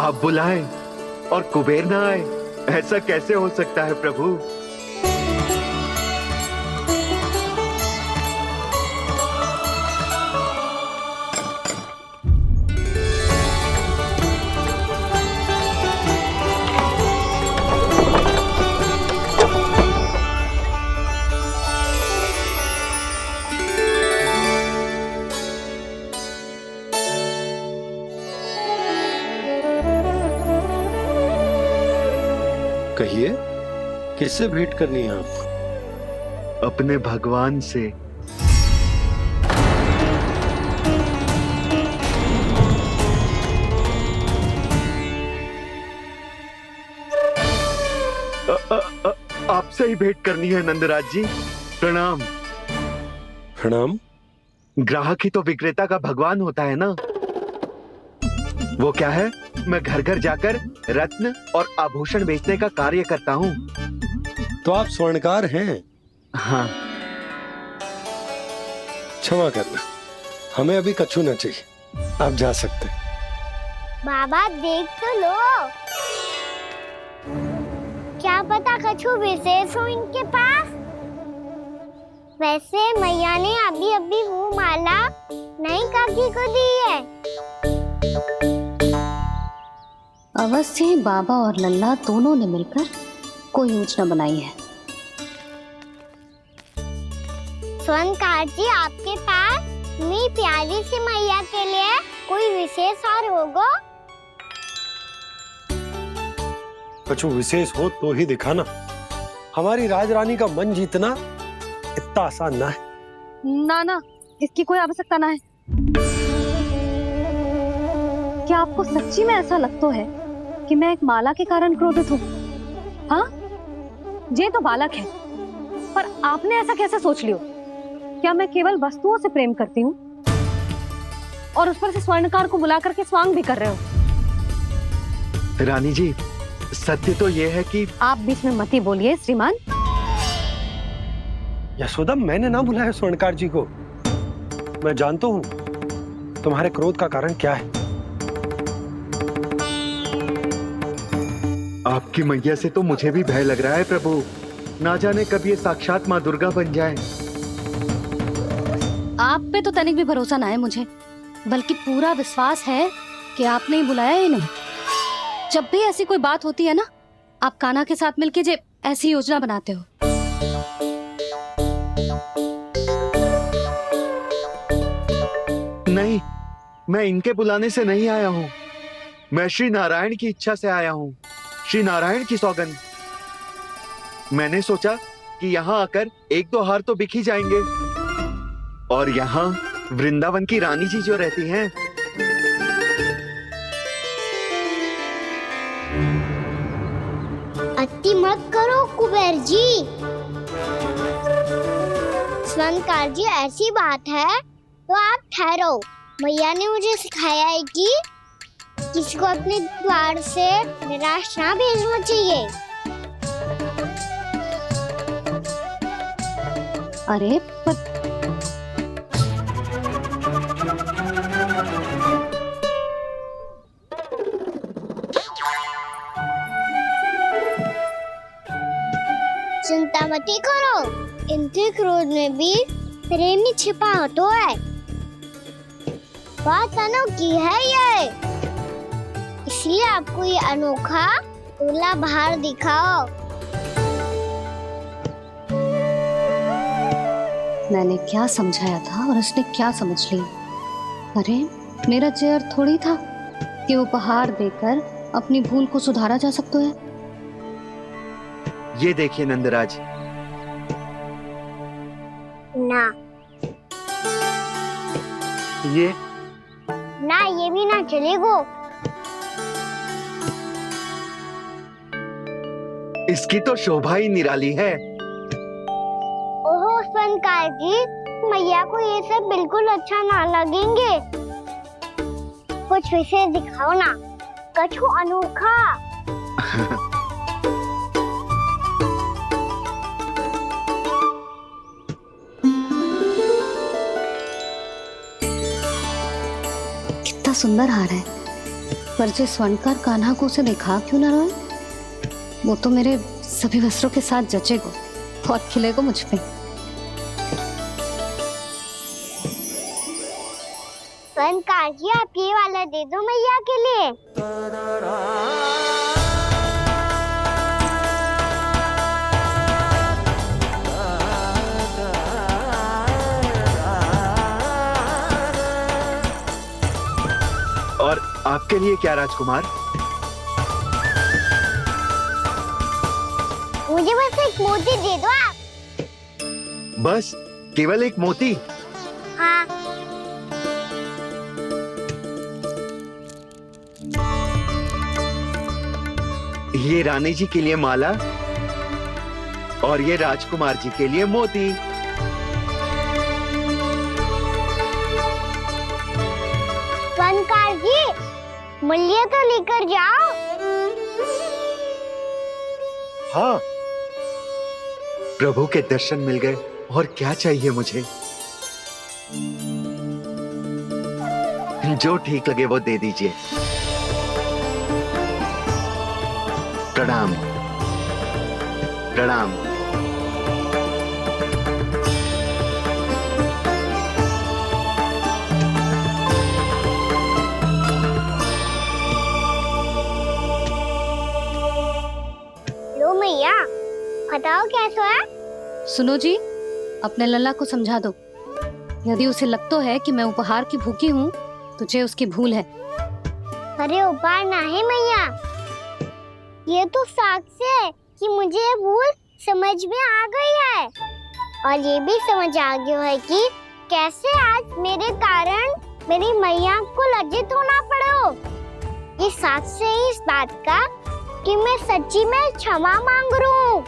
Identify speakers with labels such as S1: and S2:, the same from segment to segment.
S1: आप बुलाएं और कुबेर ना आए, ऐसा कैसे हो सकता है प्रभु?
S2: कहिए, किससे भेंट करनी है आपको?
S1: अपने भगवान से। आपसे ही भेंट करनी है नंदराज जी। प्रणाम।
S2: प्रणाम।
S1: ग्राहक ही तो विक्रेता का भगवान होता है ना। वो क्या है, मैं घर घर जाकर रत्न और आभूषण बेचने का कार्य करता हूँ।
S2: तो आप स्वर्णकार हैं?
S1: हाँ।
S2: क्षमा करना, हमें अभी कछु न चाहिए, आप जा सकते हैं।
S3: बाबा देख तो लो, क्या पता कछु विशेष हो इनके पास। वैसे मैया ने अभी अभी वो माला नई काकी को दी है।
S4: अवश्य ही बाबा और लल्ला दोनों ने मिलकर कोई योजना बनाई है।
S3: स्वर्णकार जी, आपके पास मेरी प्यारी सी मैया के लिए कोई विशेष हार होगा?
S2: कछु विशेष हो तो ही दिखाना। हमारी राजरानी का मन जीतना इतना आसान ना है।
S4: ना, इसकी कोई आवश्यकता ना है। क्या आपको सच्ची में ऐसा लगता है कि मैं एक माला के कारण क्रोधित हूँ? हाँ, ये तो बालक है, पर आपने ऐसा कैसे सोच लियो? क्या मैं केवल वस्तुओं से प्रेम करती हूँ और उस पर से स्वर्णकार को बुला करके स्वांग भी कर रहे हो?
S1: रानी जी, सत्य तो ये है कि
S4: आप बीच में मत ही बोलिए श्रीमान।
S2: यशोदा, मैंने ना बुलाया स्वर्णकार जी को। मैं जानता हूँ तुम्हारे क्रोध का कारण क्या है।
S1: आपकी मैया से तो मुझे भी भय लग रहा है प्रभु। ना जाने कब ये साक्षात माँ दुर्गा बन जाए।
S4: आप पे तो तनिक भी भरोसा ना है मुझे, बल्कि पूरा विश्वास है कि आपने ही बुलाया ही नहीं। जब भी ऐसी कोई बात होती है ना, आप कान्हा के साथ मिलके जे ऐसी योजना बनाते हो।
S1: नहीं, मैं इनके बुलाने से नहीं आया हूँ। मैं श्री नारायण की इच्छा से आया हूँ, श्री नारायण की सौगंध। मैंने सोचा कि यहाँ आकर एक दो हार तो बिक ही जाएंगे। और यहाँ वृंदावन की रानी जी जो रहती हैं,
S3: अति मत करो कुबेर जी। स्वर्णकार जी, ऐसी बात है तो आप ठहरो। मैया ने मुझे सिखाया है कि किसी को अपने द्वार से निराश ना भेजना चाहिए।
S4: अरे पर
S3: चिंता मत करो, इनके क्रोध में भी प्रेम ही छिपा तो है। बात अनोखी है ये, इसलिए आपको ये अनोखा दूल्हा बाहर दिखाओ।
S4: मैंने क्या समझाया था और उसने क्या समझ लिया? अरे मेरा जय थोड़ी था कि उपहार देकर अपनी भूल को सुधारा जा सकता है।
S1: ये देखिए नंदराज।
S3: ना
S1: ये
S3: ना, ये भी ना चलेगो।
S1: इसकी तो शोभा ही निराली है।
S3: ओहो स्वर्णकार जी, मैया को ये सब बिल्कुल अच्छा ना लगेंगे। कुछ विशेष दिखाओ ना, कछु अनोखा।
S4: कितना सुंदर हार है। पर जो स्वर्णकार कान्हा को उसे दिखा क्यों ना रोए? वो तो मेरे सभी वस्त्रों के साथ जचेगा, बहुत खिलेगा मुझ पे।
S3: स्वर्णकार जी, आप ये वाला दे दो मैया के लिए।
S1: और आपके लिए क्या राजकुमार?
S3: मुझे बस एक मोती दे दो आप।
S1: बस केवल एक मोती?
S3: हाँ।
S1: ये रानी जी के लिए माला और ये राजकुमार जी के लिए मोती।
S3: स्वर्णकार जी, मूल्य तो लेकर जाओ।
S2: हाँ,
S1: प्रभु के दर्शन मिल गए, और क्या चाहिए मुझे? जो ठीक लगे वो दे दीजिए। प्रणाम प्रणाम।
S3: लो मैया, बताओ कैसा है?
S4: सुनो जी, अपने लल्ला को समझा दो। यदि उसे लगता है कि मैं उपहार की भूखी हूँ, तो ये उसकी भूल है।
S3: अरे उपहार ना है मैया, ये तो साक्ष्य है कि मुझे ये भूल समझ में आ गई है, और ये भी समझ आ गया है कि कैसे आज मेरे कारण मेरी मैया को लज्जित होना पड़ो। ये साक्ष्य है इस बात का कि मैं सच्ची में क्षमा मांग रहा हूँ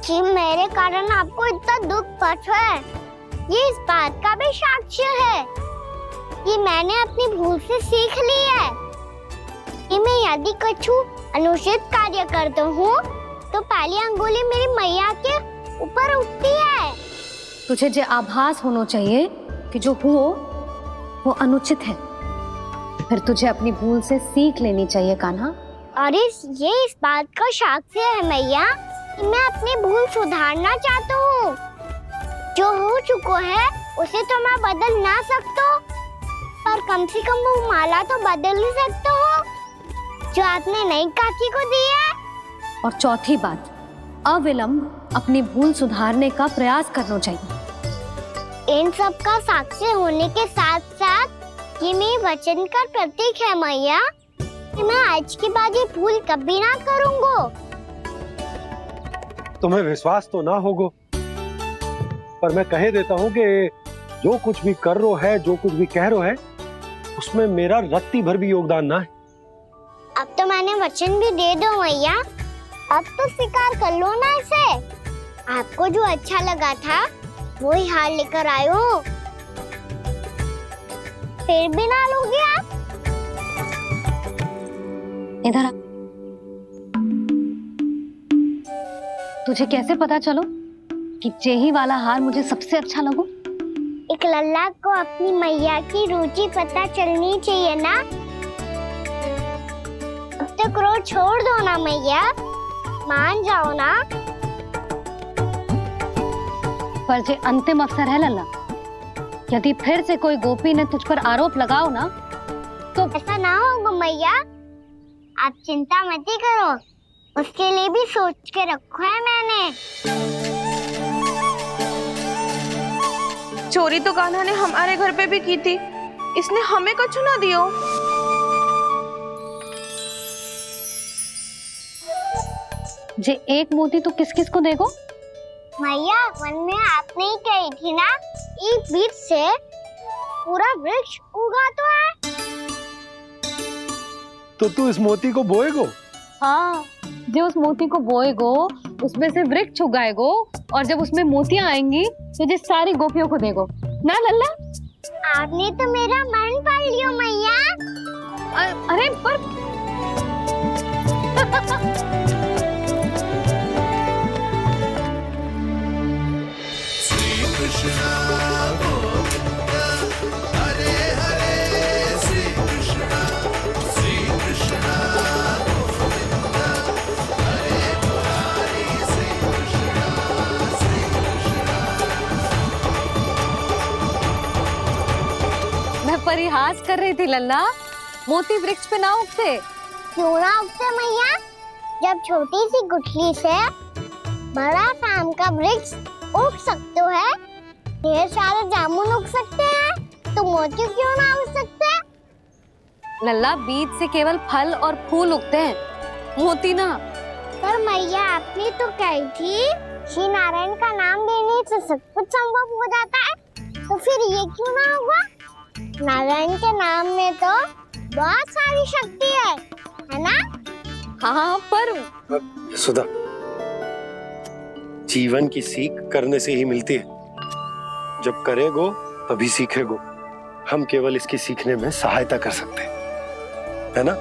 S3: कि मेरे कारण आपको इतना दुख पहुंचा है। ये इस बात का भी साक्ष्य है कि मैंने अपनी भूल से सीख ली है कि मैं यदि कुछ अनुचित कार्य करता हूँ तो पहली अंगुली मेरी मैया के ऊपर उठती है।
S4: तुझे जो आभास होना चाहिए कि जो हुआ वो अनुचित है, फिर तुझे अपनी भूल से सीख लेनी चाहिए कान्हा।
S3: और ये इस बात का साक्ष्य है मैया कि मैं अपनी भूल सुधारना चाहता हूँ। जो हो चुका है उसे तो मैं बदल ना सकता, पर कम से कम वो माला तो बदल ही सकता हूँ जो आपने नई काकी को दी है।
S4: और चौथी बात, अविलंब अपनी भूल सुधारने का प्रयास करना चाहिए।
S3: इन सब का साक्ष्य होने के साथ साथ ये मेरे वचन का प्रतीक है मैया कि मैं आज के बाद ये भूल कभी ना करूँगा।
S2: तुम्हें विश्वास तो ना होगो, पर मैं कह देता हूँ कि जो कुछ भी कर रो है, जो कुछ भी कह रो है, उसमें मेरा रत्ती भर भी योगदान ना है।
S3: अब तो मैंने वचन भी दे दो मैया, अब तो स्वीकार कर लो ना इसे। आपको जो अच्छा लगा था वो ही हार लेकर आयो, फिर भी ना लोगे आप?
S4: इधर आ। तुझे कैसे पता चलो कि यही वाला हार मुझे सबसे अच्छा लगो?
S3: एक लल्ला को अपनी मैया की रुचि पता चलनी चाहिए ना। अब तो क्रोध छोड़ दो ना मैया, मान जाओ ना।
S4: पर जे अंतिम अवसर है लल्ला, यदि फिर से कोई गोपी ने तुझ पर आरोप लगाओ ना तो
S3: ऐसा ना होगा मैया, आप चिंता मत करो, उसके लिए भी सोच के रखा है मैंने।
S5: चोरी तो कान्हा ने हमारे घर पे भी की थी, इसने हमें कछु ना दियो।
S4: जे एक मोती तो किस किस को देगो?
S3: मैया, मन में आपने ही कही थी ना, एक बीज से पूरा वृक्ष उगा तो है।
S2: तो तू इस मोती को बोएगो?
S4: हाँ, जो उस मोती को बोएगो उसमें से वृक्ष उगाएगो, और जब उसमें मोतियां आएंगी तो जो सारी गोपियों को देगो ना लल्ला।
S3: आपने तो मेरा मन पढ़ लियो मैया।
S4: अरे पर उपहास कर रही थी लल्ला। मोती वृक्ष पे ना उगते।
S3: क्यों ना उगते मैया? जब छोटी सी गुठली से बड़ा आम का वृक्ष उग सकते है, ढेर सारे जामुन उग सकते हैं, तो मोती क्यों ना उग सकते?
S4: लल्ला, बीज से केवल फल और फूल उगते हैं, मोती ना।
S3: पर मैया आपने तो कही थी श्री नारायण का नाम लेने से सब कुछ संभव हो जाता है, तो फिर ये क्यों ना हुआ? नारायण के नाम में तो बहुत सारी शक्ति है ना?
S4: हाँ, पर
S2: सुधा, जीवन की सीख करने से ही मिलती है। जब करेगो तभी सीखेगो। हम केवल इसकी सीखने में सहायता कर सकते हैं, है ना?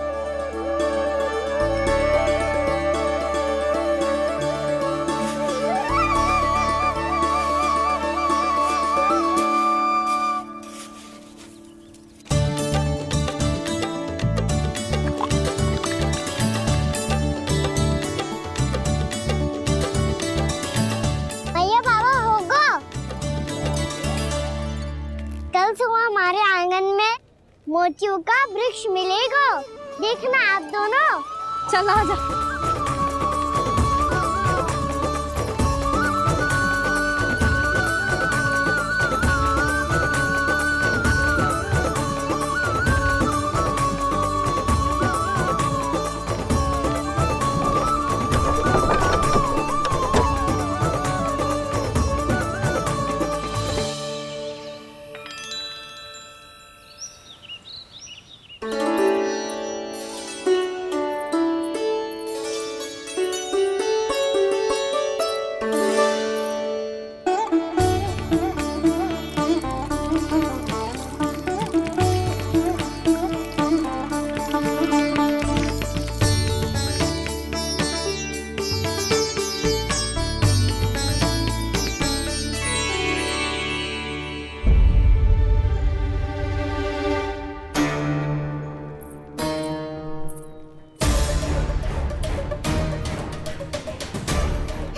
S3: भैया बाबा होगो, कल सुबह हमारे आंगन में मोतियों का वृक्ष मिलेगा। देखना आप दोनों।
S4: चल आ जा।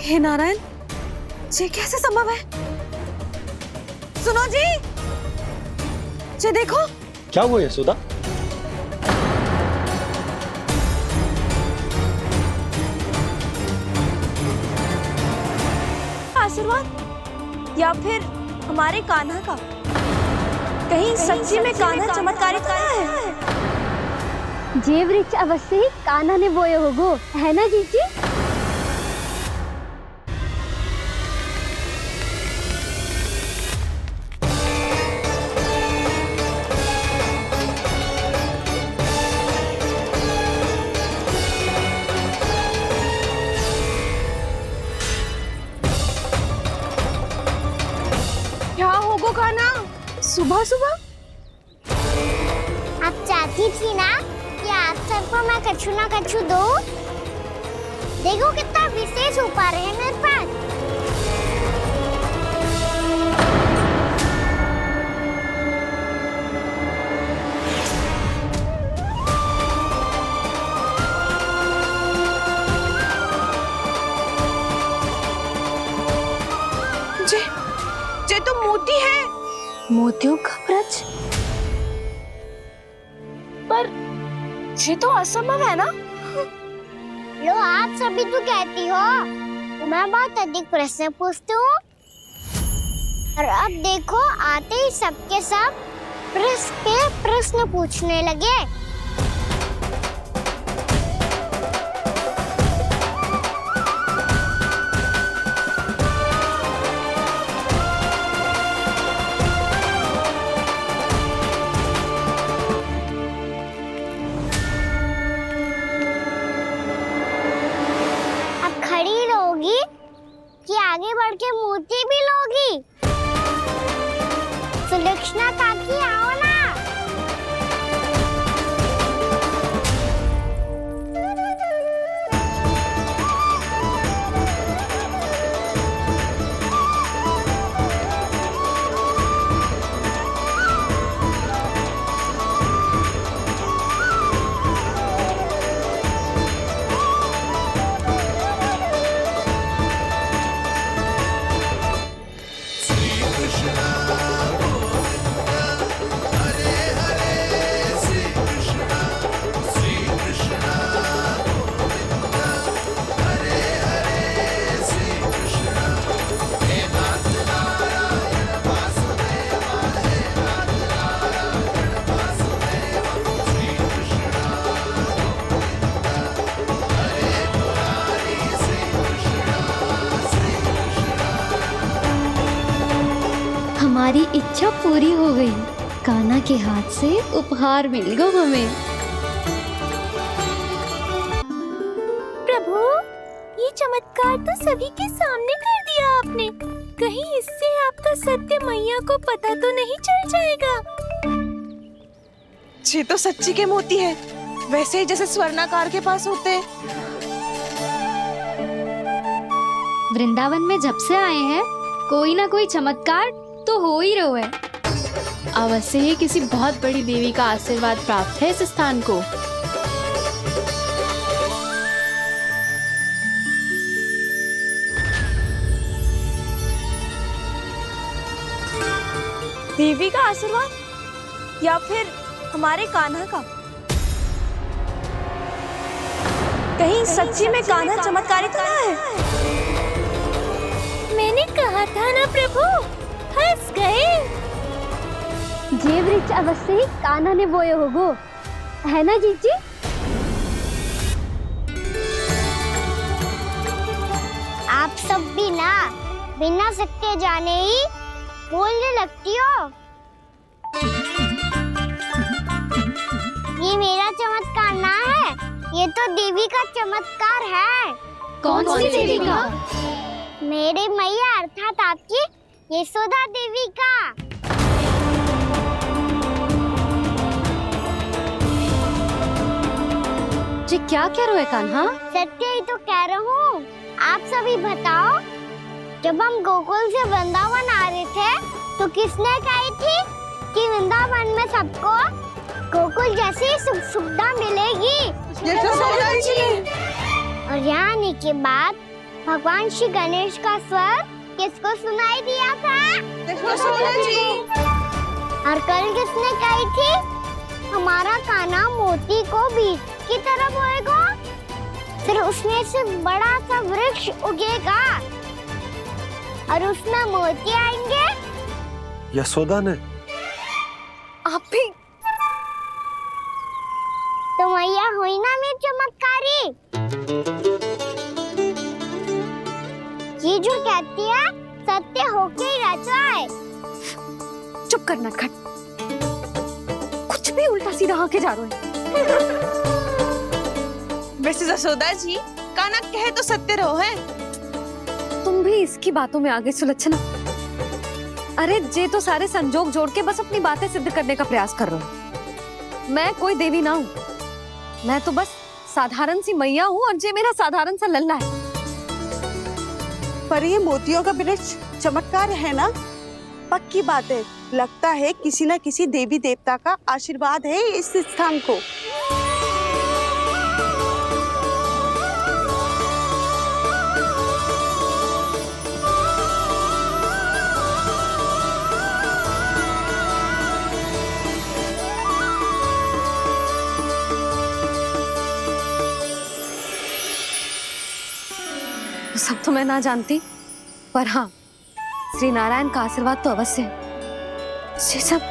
S5: हे नारायण, ये कैसे संभव है? सुनो जी, ये देखो।
S2: क्या हुआ यशोदा?
S5: आशीर्वाद या फिर हमारे कान्हा का? कहीं सच्ची में कान्हा चमत्कारिक है?
S3: जे वृक्ष अवश्य ही कान्हा ने बोए होगो, है ना जीजी?
S5: क्या होगो कान्हा सुबह सुबह?
S3: आप चाहती थी ना कि आज सबको मैं कछु ना कछु दो। देखो कितना विशेष उपहार है मेरे पास।
S5: ये तो मोती है। मोतियों का ब्रज? पर ये तो असंभव है ना?
S3: लो, आप सभी तो कहती हो मैं बहुत अधिक प्रश्न पूछती हूँ, और अब देखो आते ही सबके सब प्रश्न पे प्रश्न पूछने लगे। खड़ी लोगी कि आगे बढ़ के मोती भी लोगी? सुलक्षणा काकी आओ ना।
S6: हमारी इच्छा पूरी हो गई। कान्हा के हाथ से उपहार मिल गो हमें।
S5: प्रभु, ये चमत्कार तो सभी के सामने कर दिया आपने। कहीं इससे आपका सत्य मैया को पता तो नहीं चल जाएगा?
S7: ये तो सच्ची के मोती है, वैसे ही जैसे स्वर्णाकार के पास होते हैं।
S6: वृंदावन में जब से आए हैं कोई ना कोई चमत्कार तो हो ही रहो है। अवश्य ही किसी बहुत बड़ी देवी का आशीर्वाद प्राप्त है इस स्थान को।
S5: देवी का आशीर्वाद या फिर हमारे कान्हा का? कहीं सच्ची में कान्हा चमत्कारी तो ना है? मैंने कहा था ना प्रभु, फंस गए।
S3: जे वृक्ष अवश्य ही कान्हा ने बोए होगो, है ना जीजी? आप सब भी ना बिना सत्य जाने ही बोलने लगती हो। ये मेरा चमत्कार ना है, ये तो देवी का चमत्कार है।
S6: कौन सी देवी का?
S3: मेरे मैया अर्थात आपकी यशोदा देवी का।
S4: जी क्या कह रहे हो कान्हा?
S3: सत्य ही तो कह रहा हूँ। आप सभी बताओ, जब हम गोकुल से वृंदावन आ रहे थे तो किसने कही थी कि वृंदावन में सबको गोकुल जैसी सुख सुविधा मिलेगी?
S7: यशोदा जी।
S3: और यहाँ आने के बाद भगवान श्री गणेश का स्वर किसको सुनाई दिया था?
S7: यशोदा जी।
S3: और कल किसने कही थी हमारा कान्हा मोती को बीज की तरह बोएगा, फिर उसमें से बड़ा सा वृक्ष उगेगा और उसमें मोती आएंगे?
S2: यशोदा ने?
S5: आप भी
S3: तो मैया हुई ना मेरी चमत्कारी। ये जो कहती है सत्य होके ही रहता है।
S4: चुप कर नटखट, कुछ भी उल्टा सीधा आके जा रहे हो।
S7: वैसे यशोदा जी, कान्हा कहे तो सत्य रहो है।
S4: तुम भी इसकी बातों में आगे सुलझना। अरे जे तो सारे संजोग जोड़ के बस अपनी बातें सिद्ध करने का प्रयास कर रहे हो। मैं कोई देवी ना हूँ, मैं तो बस साधारण सी मैया हूँ और जे मेरा साधारण सा लल्ला है।
S7: पर ये मोतियों का वृक्ष चमत्कार है ना? पक्की बात है, लगता है किसी न किसी देवी देवता का आशीर्वाद है इस स्थान को।
S4: सब तो मैं ना जानती, पर हाँ, श्री नारायण का आशीर्वाद तो अवश्य है। ये सब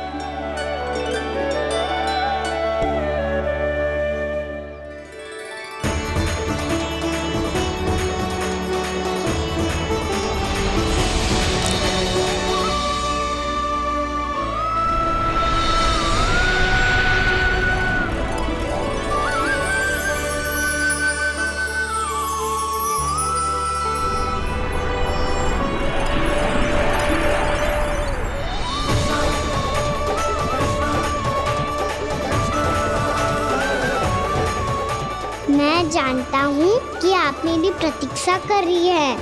S3: मैं जानता हूँ कि आप मेरी प्रतीक्षा कर रही है।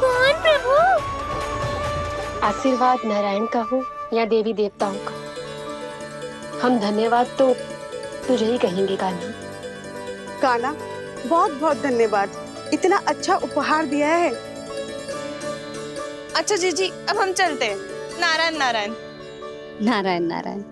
S3: कौन प्रभु?
S8: आशीर्वाद नारायण का हो या देवी देवताओं का, हम धन्यवाद तो तुझे ही कहेंगे कान्हा।
S7: कान्हा, बहुत बहुत धन्यवाद, इतना अच्छा उपहार दिया है। अच्छा जीजी, अब हम चलते हैं। नारायण नारायण।
S4: नारायण नारायण।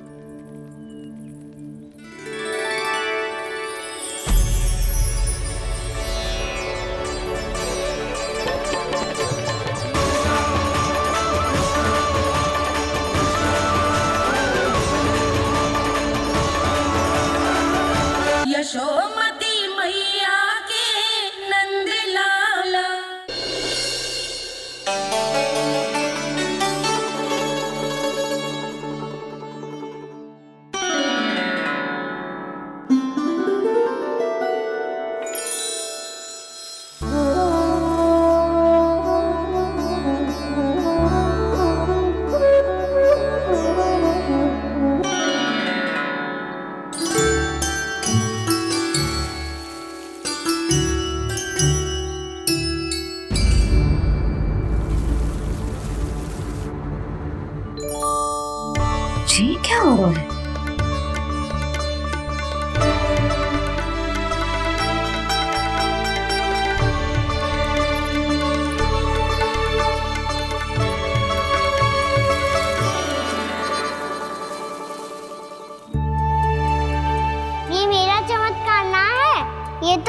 S9: यशोमती मैया के नंद लाला।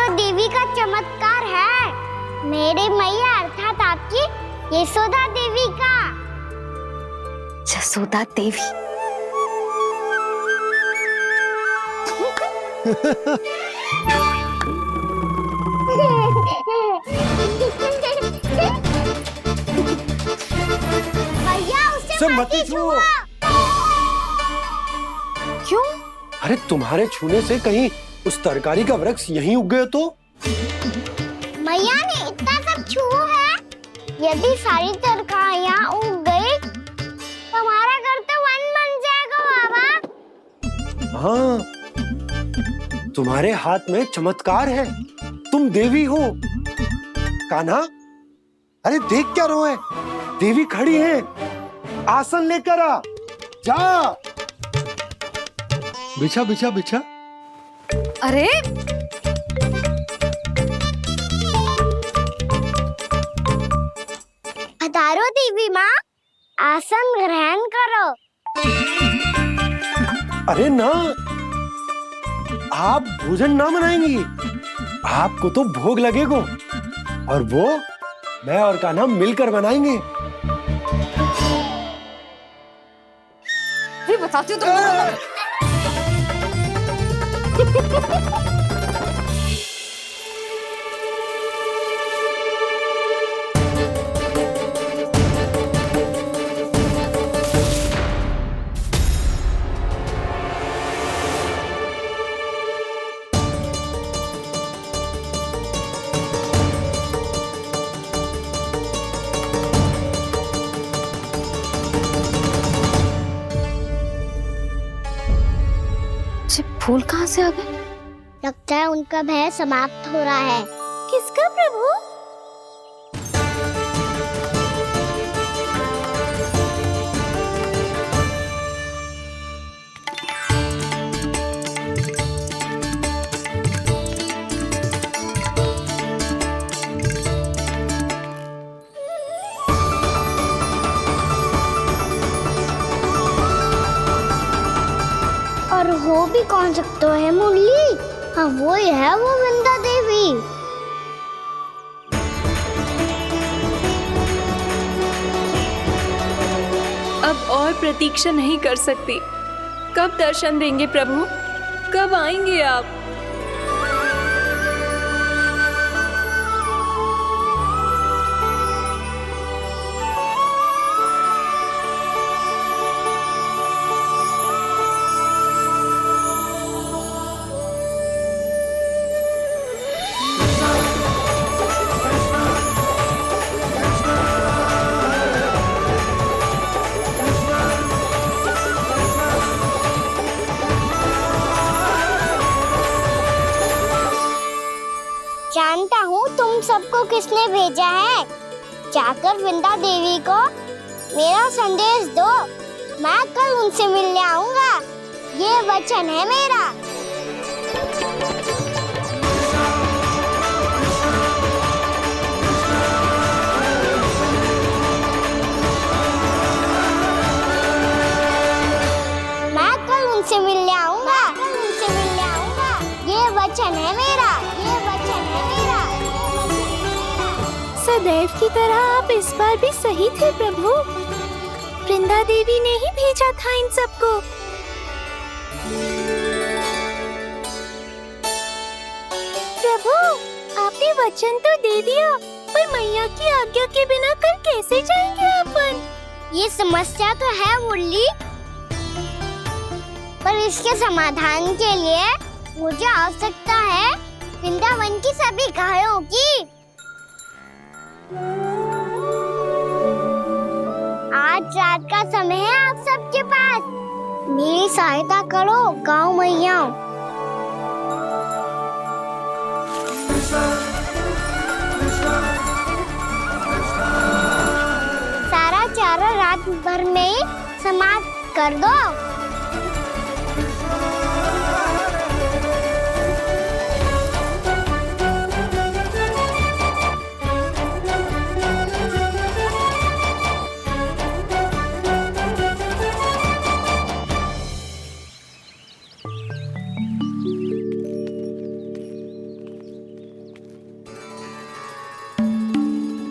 S3: तो देवी का चमत्कार है, मेरी मैया अर्थात आपकी यशोदा देवी का।
S4: जसोदा देवी।
S3: भैया उसे
S2: सब
S3: मत
S2: मत छुओ।
S4: क्यों?
S2: अरे तुम्हारे छूने से कहीं उस तरकारी का वृक्ष यहीं उग गए तो?
S3: मैया ने इतना सब छुआ है, यदि सारी तरकारियां उग गई तो हमारा घर तो वन बन जाएगा बाबा।
S2: हाँ, तुम्हारे हाथ में चमत्कार है, तुम देवी हो। कान्हा, अरे देख क्या रोए, देवी खड़ी है, आसन लेकर आ, जा। बिछा बिछा बिछा।
S4: अरे
S3: पधारो देवी माँ, आसन ग्रहण करो।
S2: अरे ना, आप भोजन ना बनाएंगी, आपको तो भोग लगेगा और वो मैं और कान्हा मिलकर बनाएंगे।
S4: फिर बताती हूँ तुमको। फूल कहाँ से आ गए?
S3: लगता है उनका भय समाप्त हो रहा है।
S5: किसका प्रभु?
S3: और वो भी कौन सकता है मुरली? हाँ वो ही है, वो वृंदा देवी।
S5: अब और प्रतीक्षा नहीं कर सकती। कब दर्शन देंगे प्रभु? कब आएंगे आप?
S3: जानता हूँ तुम सबको किसने भेजा है। जाकर वृंदा देवी को मेरा संदेश दो, मैं कल उनसे मिलने आऊंगा, ये वचन है मेरा। मैं कल उनसे मिलने आऊंगा, ये वचन है मेरा, ये वचन है मेरा।
S5: सदैव की तरह आप इस बार भी सही थे प्रभु। वृंदा देवी ने ही भेजा था इन सबको। प्रभु, आपने वचन तो दे दिया, पर मैया की आज्ञा के बिना कल कैसे जाएंगे अपन?
S3: ये समस्या तो है मुरली, पर इसके समाधान के लिए मुझे आवश्यकता है वृंदावन की सभी गायों की। आज रात का समय है आप सबके पास, मेरी सहायता करो गाँव मैया। सारा चारा रात भर में ही समाप्त कर दो।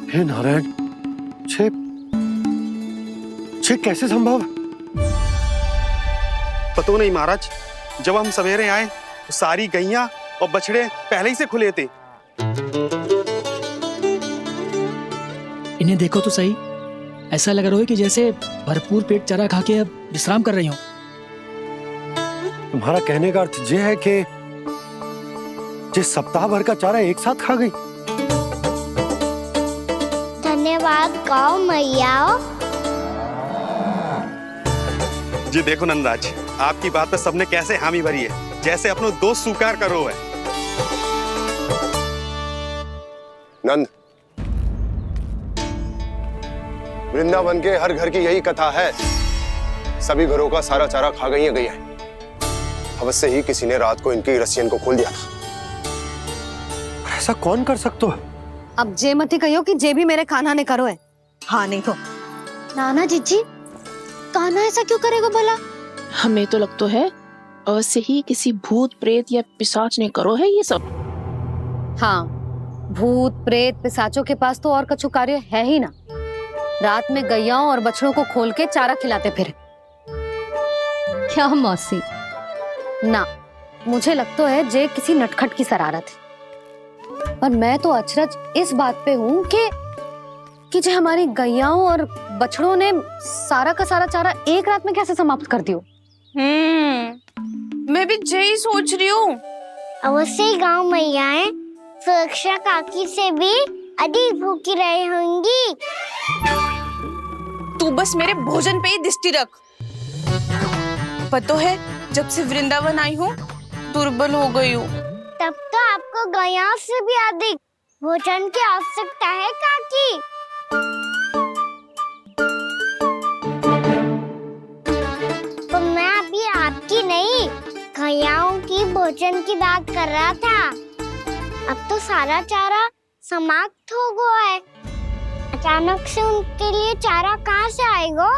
S2: हे नारायण, छे कैसे संभव?
S10: पतो नहीं महाराज, जब हम सवेरे आए तो सारी गैया और बछड़े पहले ही से खुले थे।
S11: इन्हें देखो तो सही, ऐसा लग रहा है कि जैसे भरपूर पेट चारा खा के अब विश्राम कर रही हूँ।
S2: तुम्हारा कहने का अर्थ यह है कि जिस सप्ताह भर का चारा एक साथ खा गई।
S3: धन्यवाद गाओ मैया।
S10: जी देखो नंदराज, आपकी बात पे सबने कैसे हामी भरी है, जैसे अपनो दोस्त स्वीकार करो है।
S12: नंद, वृंदावन के हर घर की यही कथा है। सभी घरों का सारा चारा खा गई है गैया। अवश्य ही किसी ने रात को इनकी रस्सियन को खोल दिया था।
S2: ऐसा कौन कर सकता है?
S4: अब जे मती कहियो कि जे भी मेरे कान्हा ने करो है। हाँ नहीं तो
S6: नाना जीजी, कान्हा ऐसा क्यों करेगा भला?
S13: हमें तो लगता है अवश्य ही किसी भूत प्रेत या पिशाच ने करो है ये सब।
S4: हाँ, भूत प्रेत पिशाचों के पास तो और कछु कार्य है ही ना। रात में गैयाओं और बछड़ों को खोल के चारा खिलाते फिर।
S6: क्या मौसी?
S4: ना, मुझे लगता है जे किसी नटखट की शरारत है। पर मैं तो अचरज इस बात पे हूँ कि जो हमारी गैयाओं और बछड़ों ने सारा का सारा चारा एक रात में कैसे समाप्त कर दियो।
S5: मैं भी यही सोच रही हूँ।
S3: अवश्य ही गाँव मैयाएं सुरक्षा काकी से भी अधिक भूखी रही होंगी।
S5: तू बस मेरे भोजन पे ही दृष्टि रख। पता है, जब से वृंदावन आई हूँ दुर्बल हो गई हूँ।
S3: तब तो आपको गैयाओं से भी अधिक भोजन की आवश्यकता है काकी। तो मैं अभी आपकी नहीं, गैयाओं की भोजन की बात कर रहा था। अब तो सारा चारा समाप्त हो गया है। अचानक से उनके लिए चारा कहाँ से आएगा?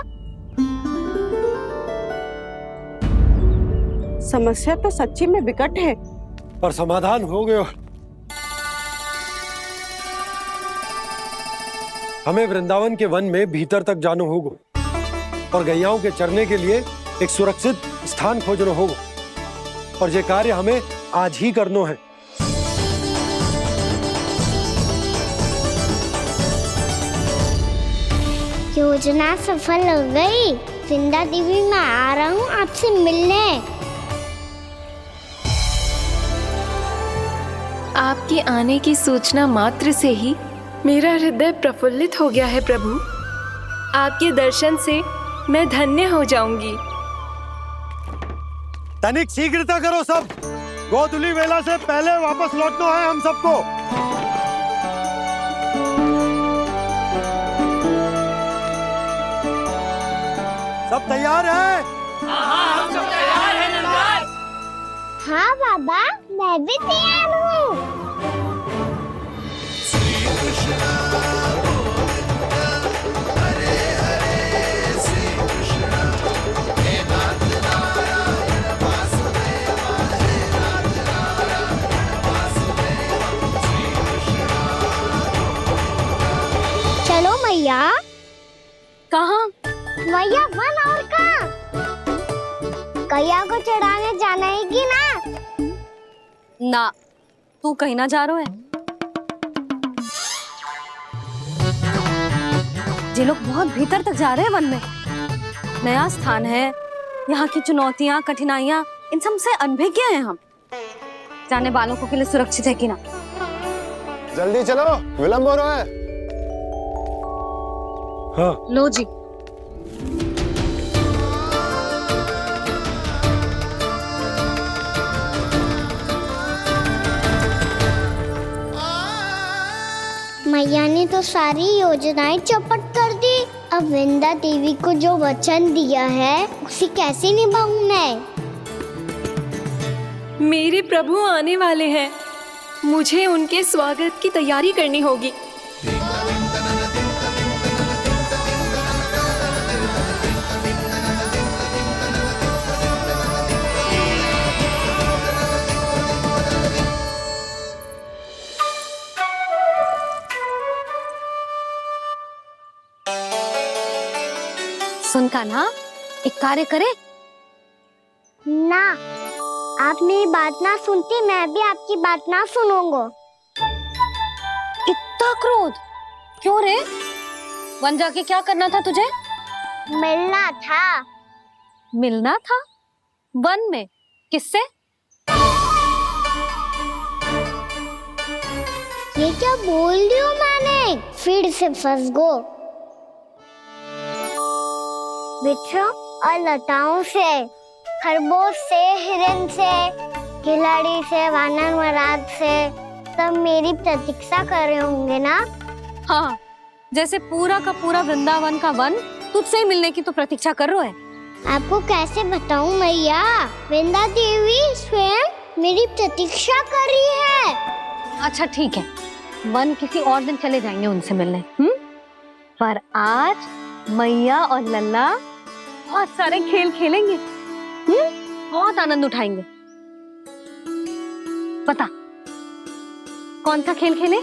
S7: समस्या तो सच्ची में विकट है,
S2: पर समाधान हो गया। हमें वृंदावन के वन में भीतर तक जाना होगा और गैयाओं के चरने के लिए एक सुरक्षित स्थान खोजना होगा। और ये कार्य हमें आज ही करना है।
S3: योजना सफल हो गई। वृंदा देवी, मैं आ रहा हूँ आपसे मिलने।
S5: आपके आने की सूचना मात्र से ही मेरा हृदय प्रफुल्लित हो गया है प्रभु। आपके दर्शन से मैं धन्य हो जाऊंगी।
S2: तनिक शीघ्रता करो सब। गोधुली वेला से पहले वापस लौटना है हम सबको। सब तैयार है?
S9: हाँ, हम सब तैयार हैं नंदराज।
S3: हाँ बाबा, मैं भी तैयार हूँ। चलो मैया।
S4: कहाँ?
S3: मैया वन और कहाँ? गैया को चढ़ाने जाना है कि ना?
S4: ना, तू कहीं ना जा रहा है। ये लोग बहुत भीतर तक जा रहे हैं वन में। नया स्थान है, यहाँ की चुनौतियाँ, कठिनाइयाँ, इन सब से अनभिज्ञ हैं हम। जाने वालों के लिए सुरक्षित है कि ना?
S12: जल्दी चलो, विलंब हो रहा है।
S2: हाँ।
S4: लो जी।
S3: मैया ने तो सारी योजनाएं चौपट कर दी। अब वृंदा देवी को जो वचन दिया है उसे कैसे निभाऊं मैं?
S5: मेरे प्रभु आने वाले हैं, मुझे उनके स्वागत की तैयारी करनी होगी।
S4: सुन कान्हा, एक कार्य करे
S3: ना, आप मेरी बात ना सुनती, मैं भी आपकी बात ना सुनूंगा।
S4: इतना क्रोध क्यों रे? वन जाके क्या करना था तुझे?
S3: मिलना था।
S4: मिलना था? वन में? किससे?
S3: ये क्या बोल रही हूँ मैंने? फिर से फंस गो। वृक्षों और लताओं से, खरगोश से, हिरन से, खिलाड़ी से, वानर महाराज से, सब मेरी प्रतीक्षा कर रहे होंगे ना?
S4: हाँ, जैसे पूरा का पूरा वृंदावन का वन तुझसे ही मिलने की तो प्रतीक्षा कर रहा है।
S3: आपको कैसे बताऊं मैया? वृंदा देवी स्वयं मेरी प्रतीक्षा कर रही है।
S4: अच्छा ठीक है, वन किसी और दिन चले जाएंगे उनसे मिलने, पर आज मैया और लल्ला बहुत सारे खेल खेलेंगे, बहुत आनंद उठाएंगे। पता कौन सा खेल खेले?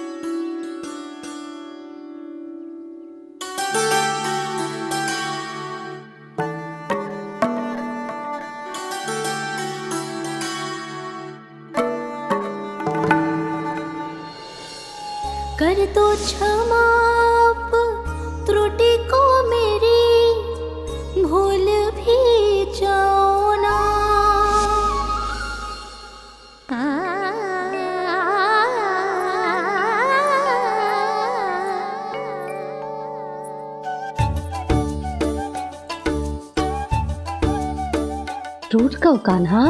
S6: कर दो क्षमा त्रुटि को मेरी, भूल भी जाओ ना।
S4: टूट कब कान्हा?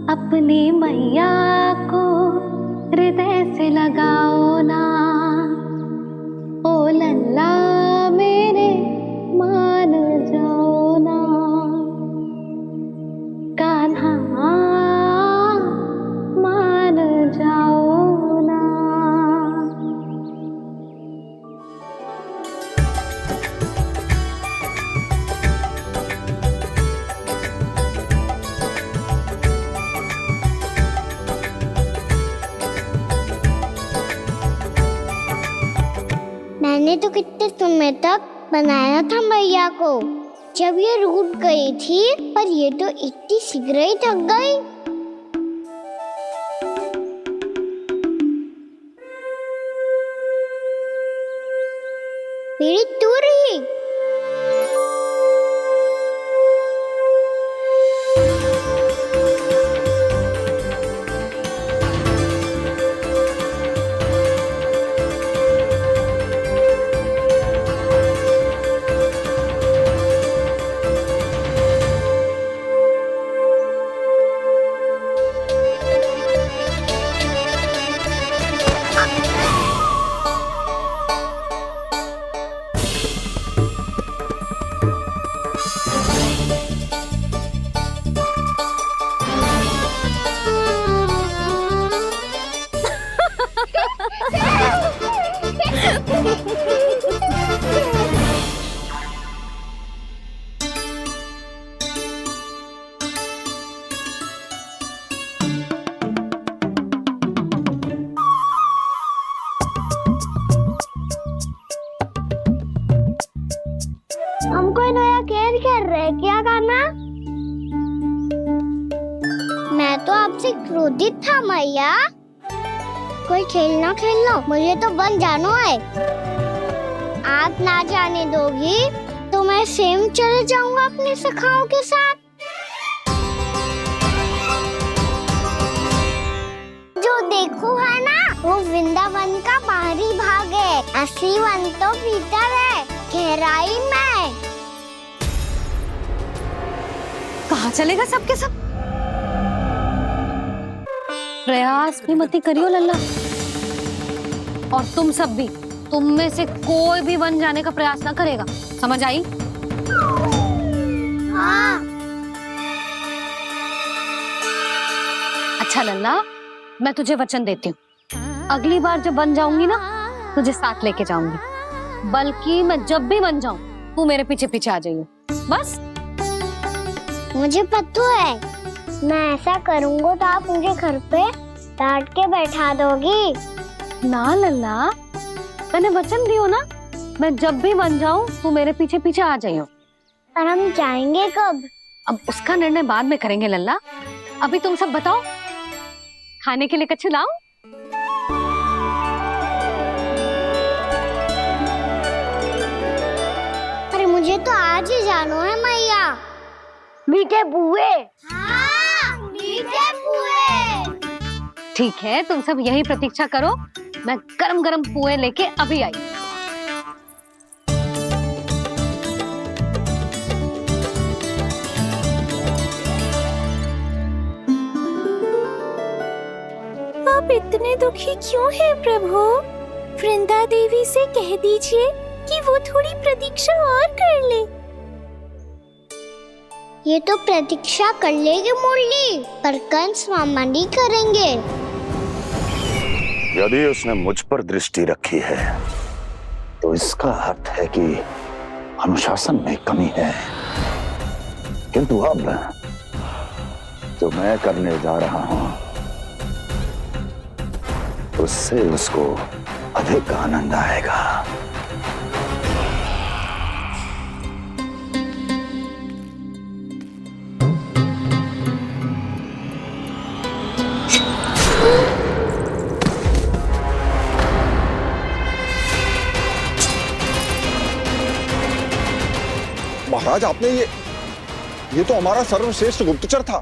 S6: अपनी मैया को हृदय से लगाओ ना, ओ लल्ला मेरे मान जाओ ना, कान्हा मान जाओ ना।
S3: मैंने तो कितने समय तक बनाया था मैया को, जब ये रूठ गई थी, पर ये तो इतनी शीघ्र ही थक गई। मेरी दूर ही हम कोई नया खेल खेल रहे हैं क्या कान्हा? मैं तो आपसे क्रोधित था मैया। कोई खेलना खेल लो, मुझे तो बन जाना है। आप ना जाने दोगी तो मैं स्वयं चले जाऊंगा अपने सखाओं के साथ। जो देखो है ना, वो वृंदावन का बाहरी भाग है, असली वन तो भीतर है, गहराई में।
S4: कहाँ चलेगा सबके सब? प्रयास भी मत करियो लल्ला, और तुम सब भी, तुम में से कोई भी वन जाने का प्रयास ना करेगा, समझ आई?
S3: हाँ।
S4: अच्छा लल्ला, मैं तुझे वचन देती हूँ, अगली बार जब वन जाऊंगी ना, तुझे साथ लेके जाऊंगी। बल्कि मैं जब भी वन जाऊं, तू मेरे पीछे पीछे आ जाइयो, बस।
S3: मुझे पता है, मैं ऐसा करूँगा तो आप मुझे घर पे डांट के बैठा दोगी?
S4: ना लल्ला, मैंने वचन दियो ना, मैं जब भी बन जाऊं तू मेरे पीछे पीछे आ जाइयो।
S3: पर हम जाएंगे कब?
S4: अब उसका निर्णय बाद में करेंगे लल्ला। अभी तुम सब बताओ, खाने के लिए कुछ लाऊं?
S3: अरे मुझे तो आज ही जाना है मैया। मीठे पुए। हाँ, मीठे पुए।
S4: ठीक है, तुम सब यही प्रतीक्षा करो, मैं गरम गरम पुए लेके अभी आई।
S5: आप इतने दुखी क्यों हैं प्रभु? वृंदा देवी से कह दीजिए कि वो थोड़ी प्रतीक्षा और कर ले।
S3: ये तो प्रतीक्षा कर लेगी मुरली, पर कंस मामा नहीं करेंगे।
S14: यदि उसने मुझ पर दृष्टि रखी है तो इसका अर्थ है कि अनुशासन में कमी है। किंतु अब जो मैं करने जा रहा हूं उससे उसको अधिक आनंद आएगा।
S12: महाराज, आपने ये तो हमारा सर्वश्रेष्ठ गुप्तचर था।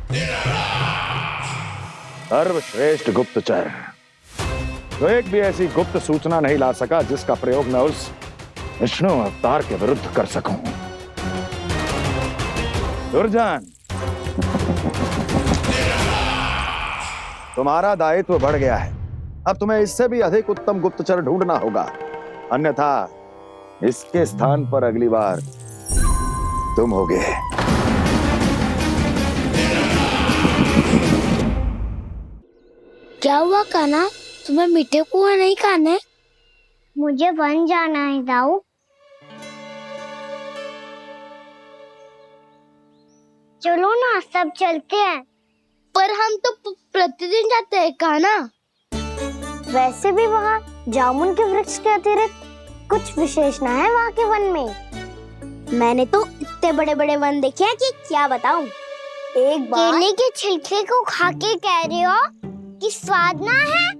S14: सर्वश्रेष्ठ गुप्तचर तो एक भी ऐसी गुप्त सूचना नहीं ला सका जिसका प्रयोग मैं उस विष्णु अवतार के विरुद्ध कर सकूं। दुर्जन, तुम्हारा दायित्व बढ़ गया है। अब तुम्हें इससे भी अधिक उत्तम गुप्तचर ढूंढना होगा, अन्यथा इसके स्थान पर अगली बार तुम होगे।
S3: क्या हुआ कान्हा, तुम्हें मीठे पुआ नहीं खाने? मुझे वन जाना है दाऊ। चलो ना, सब चलते हैं। पर हम तो प्रतिदिन जाते हैं कान्हा। वैसे भी वहाँ जामुन के वृक्ष के अतिरिक्त कुछ विशेष ना है वहाँ के वन में। मैंने तो इतने बड़े बड़े वन देखे हैं कि क्या बताऊं। एक बार केले के छिलके को खा के कह रहे हो कि स्वाद ना है?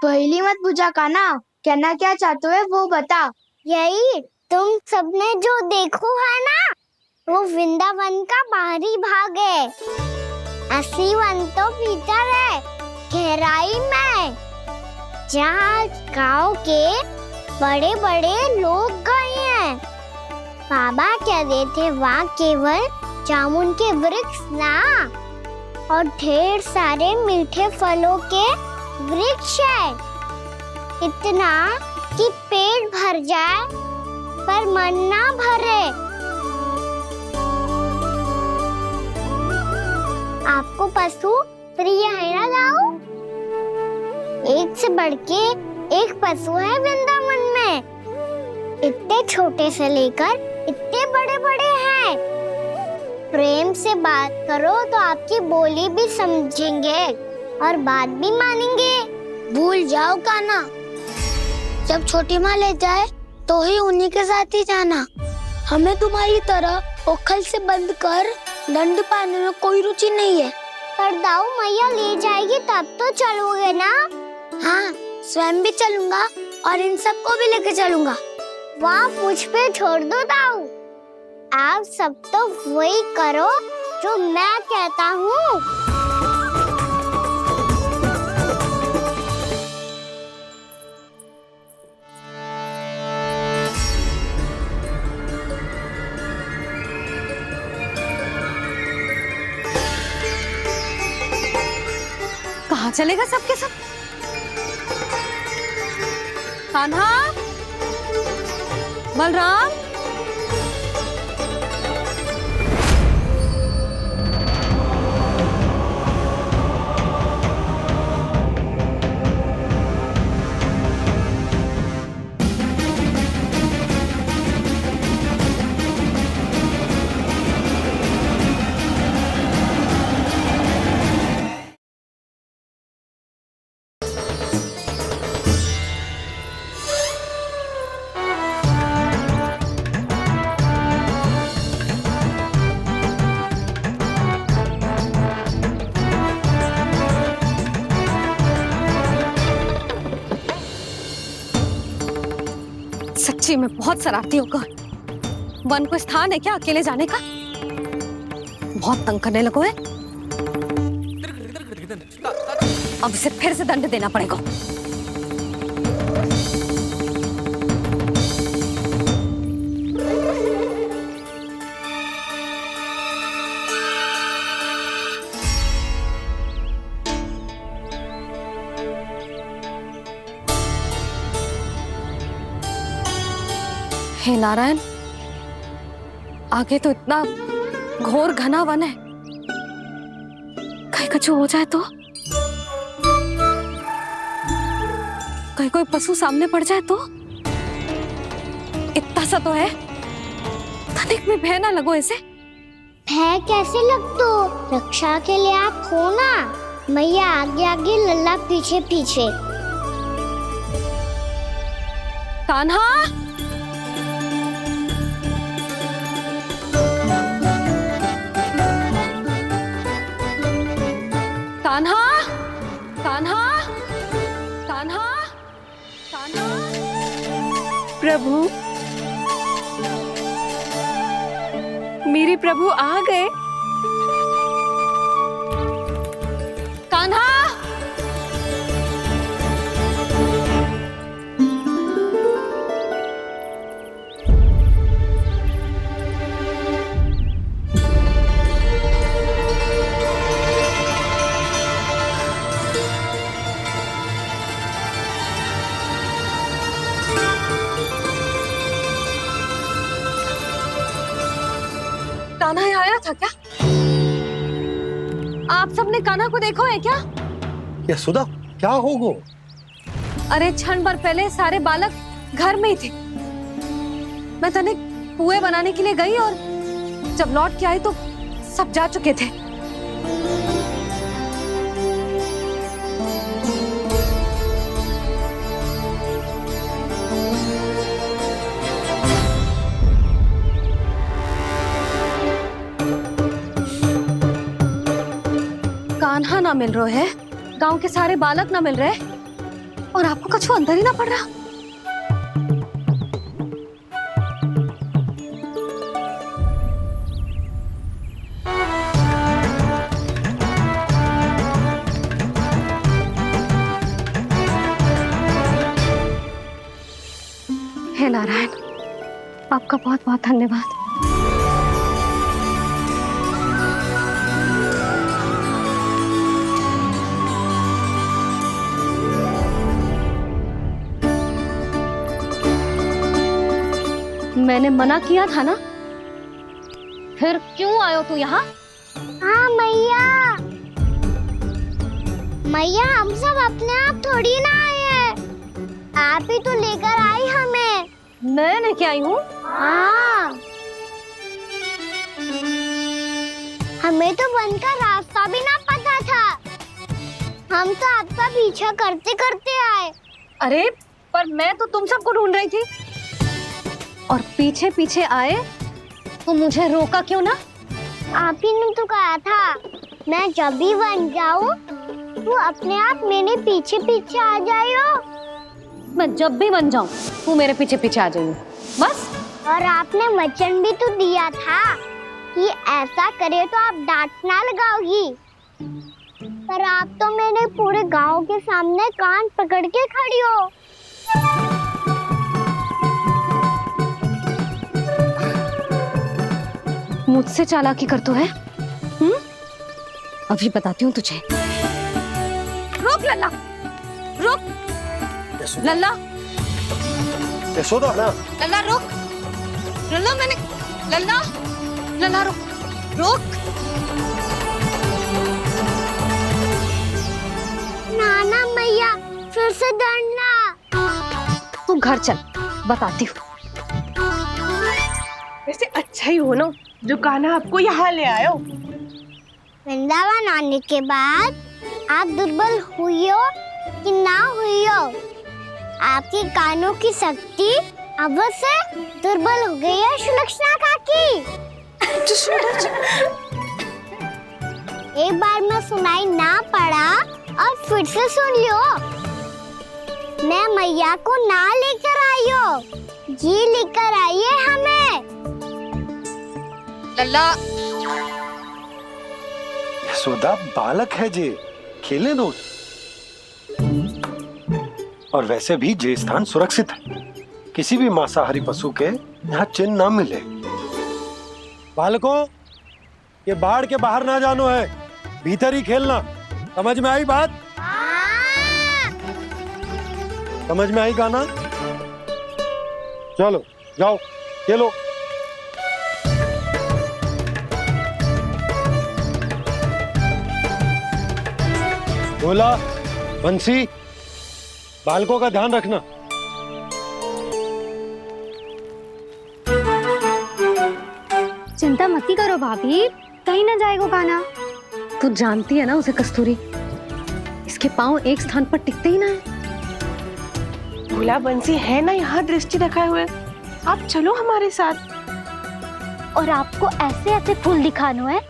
S3: पहली मत बुझा कान्हा, कहना क्या चाहते हो वो बता। यही तुम सबने जो देखो है ना, वो वृंदावन का बाहरी भाग है। असली वन तो भीतर है, गहराई में, जहाँ गांव के बड़े बड़े लोग गए हैं। बाबा कह रहे थे वहाँ केवल जामुन के वृक्ष ना, और ढेर सारे मीठे फलों के वृक्ष है। इतना कि पेट भर जाए पर मन ना भरे। आपको पशु प्रिय है ना दाऊ? एक से बढ़ के एक पशु है वृंदावन में। इतने छोटे से लेकर इतने बड़े बड़े हैं। प्रेम से बात करो तो आपकी बोली भी समझेंगे और बात भी मानेंगे। भूल जाओ कान्हा, जब छोटी माँ ले जाए तो ही उन्हीं के साथ ही जाना। हमें तुम्हारी तरह ओखल से बंद कर दंड पाने में कोई रुचि नहीं है। पर दाऊ मैया ले जाएगी तब तो चलोगे ना? हाँ, स्वयं भी चलूंगा और इन सबको भी लेके चलूंगा। वहाँ मुझ पे छोड़ दो दाऊ। आप सब तो वही करो जो मैं कहता हूँ।
S4: कहाँ चलेगा सबके सब? कान्हा, बलराम, सच्ची में बहुत शरारती होगा। वन को स्थान है क्या अकेले जाने का? बहुत तंग करने लगो है। अब इसे फिर से दंड देना पड़ेगा। हे नारायण, आगे तो इतना घोर घना वन है, कहीं कुछ हो जाए तो? कहीं कोई पशु सामने पड़ जाए तो? इतना सा तो है, तनिक में भय ना लगो इसे।
S3: भय कैसे लग तो? रक्षा के लिए आप हो ना। मैया आगे आगे, लल्ला पीछे पीछे।
S4: कान्हा, कान्हा, कान्हा, कान्हा, कान्हा।
S5: प्रभु, मेरे प्रभु आ गए।
S4: कान्हा, कान्हा यहाँ आया था क्या? आप सबने कान्हा को देखो है क्या?
S2: यशोदा, क्या हो गो?
S4: अरे क्षण भर पहले सारे बालक घर में ही थे। मैं तनिक पुए बनाने के लिए गई और जब लौट के आई तो सब जा चुके थे। कान्हा ना मिल रहा है, गांव के सारे बालक ना मिल रहे, और आपको कछु अंदर ही ना पड़ रहा। हे नारायण, आपका बहुत बहुत धन्यवाद। मैंने मना किया था ना, फिर क्यों आयो तू यहाँ?
S3: हाँ मैया, मैया हम सब अपने आप थोड़ी ना आए हैं, आप ही तो लेकर आई हमें।
S4: मैं लेके आई हूँ?
S3: हाँ, हमें तो वन का रास्ता भी ना पता था, हम तो आपका पीछा करते करते आए।
S4: अरे पर मैं तो तुम सबको ढूंढ रही थी, और पीछे पीछे आए तो मुझे रोका क्यों ना?
S3: आप ही ने तो कहा था मैं जब भी बन जाऊं तू अपने आप मेरे पीछे पीछे आ जाइयो।
S4: मैं जब भी बन जाऊं तू मेरे पीछे पीछे आ जाइयो, बस।
S3: और आपने वचन भी तो दिया था कि ऐसा करे तो आप डांट ना लगाओगी, पर आप तो मेरे पूरे गांव के सामने कान पकड़ के खड़ी हो।
S4: मुझसे चालाकी करतू है? अभी बताती हूँ तुझे। रुक लल्ला, रुक लल्ला,
S2: यशोदा ना।
S4: लल्ला रुक, लल्ला मैंने, लल्ला, लल्ला रुक, रुक।
S3: नाना मैया फिर से डरना।
S4: तू घर चल, बताती हूँ।
S7: वैसे अच्छा ही हो ना जो कान्हा आपको यहाँ ले आयो।
S3: वृंदावन आने के बाद आप दुर्बल हुई हो कि ना हुई हो, आपके कानों की शक्ति अब से दुर्बल हो गई है सुलक्षणा काकी। एक बार में सुनाई ना पड़ा और फिर से सुन लियो। मैं मैया को ना लेकर आई हो, ये लेकर आई है हमें।
S2: लल्ला यशोदा बालक है जे, खेले दो। और वैसे भी ये स्थान सुरक्षित है, किसी भी मांसाहारी पशु के यहाँ चिन्ह ना मिले। बालकों, ये बाढ़ के बाहर ना जानो है, भीतर ही खेलना। समझ में आई बात? समझ में आई गाना? चलो जाओ खेलो। बोला बंसी, बालकों का ध्यान रखना।
S4: चिंता मत करो भाभी, कहीं ना जाएगा कान्हा। तू जानती है ना उसे कस्तूरी, इसके पांव एक स्थान पर टिकते ही ना है।
S13: भोला बंसी है ना यहाँ दृष्टि रखाए हुए, आप चलो हमारे साथ।
S3: और आपको ऐसे ऐसे फूल दिखानो है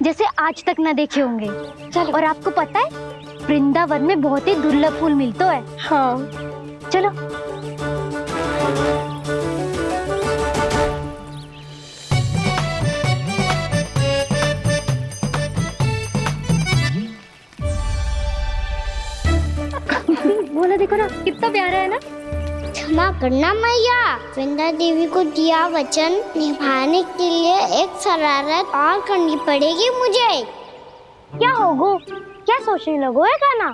S3: जैसे आज तक ना देखे होंगे। चलो। और आपको पता है वृंदावन में बहुत ही दुर्लभ फूल मिलते हैं।
S13: हाँ
S3: चलो।
S4: बोला देखो ना कितना प्यारा है ना।
S3: क्षमा करना मैया, वृंदा देवी को दिया वचन निभाने के लिए एक शरारत और करनी पड़ेगी मुझे। क्या होगो? क्या सोचने लगो है कान्हा?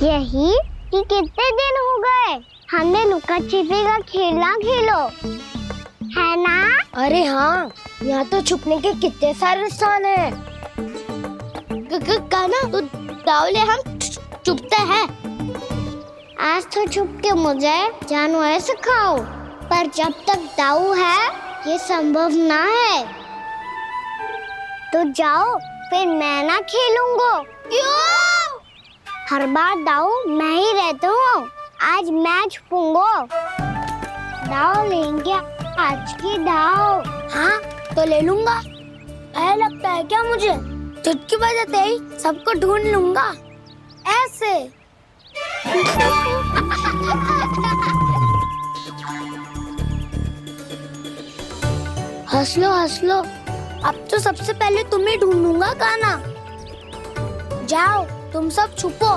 S3: यही कि कितने दिन हो गए हमने लुका छिपी का खेलना खेलो, है ना? अरे हाँ, यहाँ तो छुपने के कितने सारे स्थान है। कान्हा तो दावले हम छुपते हैं। आज तो छुप के मुझे जानवर सिखाओ, पर जब तक दाऊ है ये संभव ना है। तो जाओ, फिर मैं ना खेलूंगा। क्यों? हर बार दाऊ मैं ही रहता हूँ, आज मैं छुपूंगा। दाऊ लेंगे आज की दाऊ। हाँ तो ले लूंगा। ऐसा लगता है क्या मुझे? चुटकी बजाते ही सबको ढूंढ लूंगा ऐसे। हंस लो, अब तो सबसे पहले तुम्हें ढूंढूंगा कान्हा। जाओ तुम सब छुपो।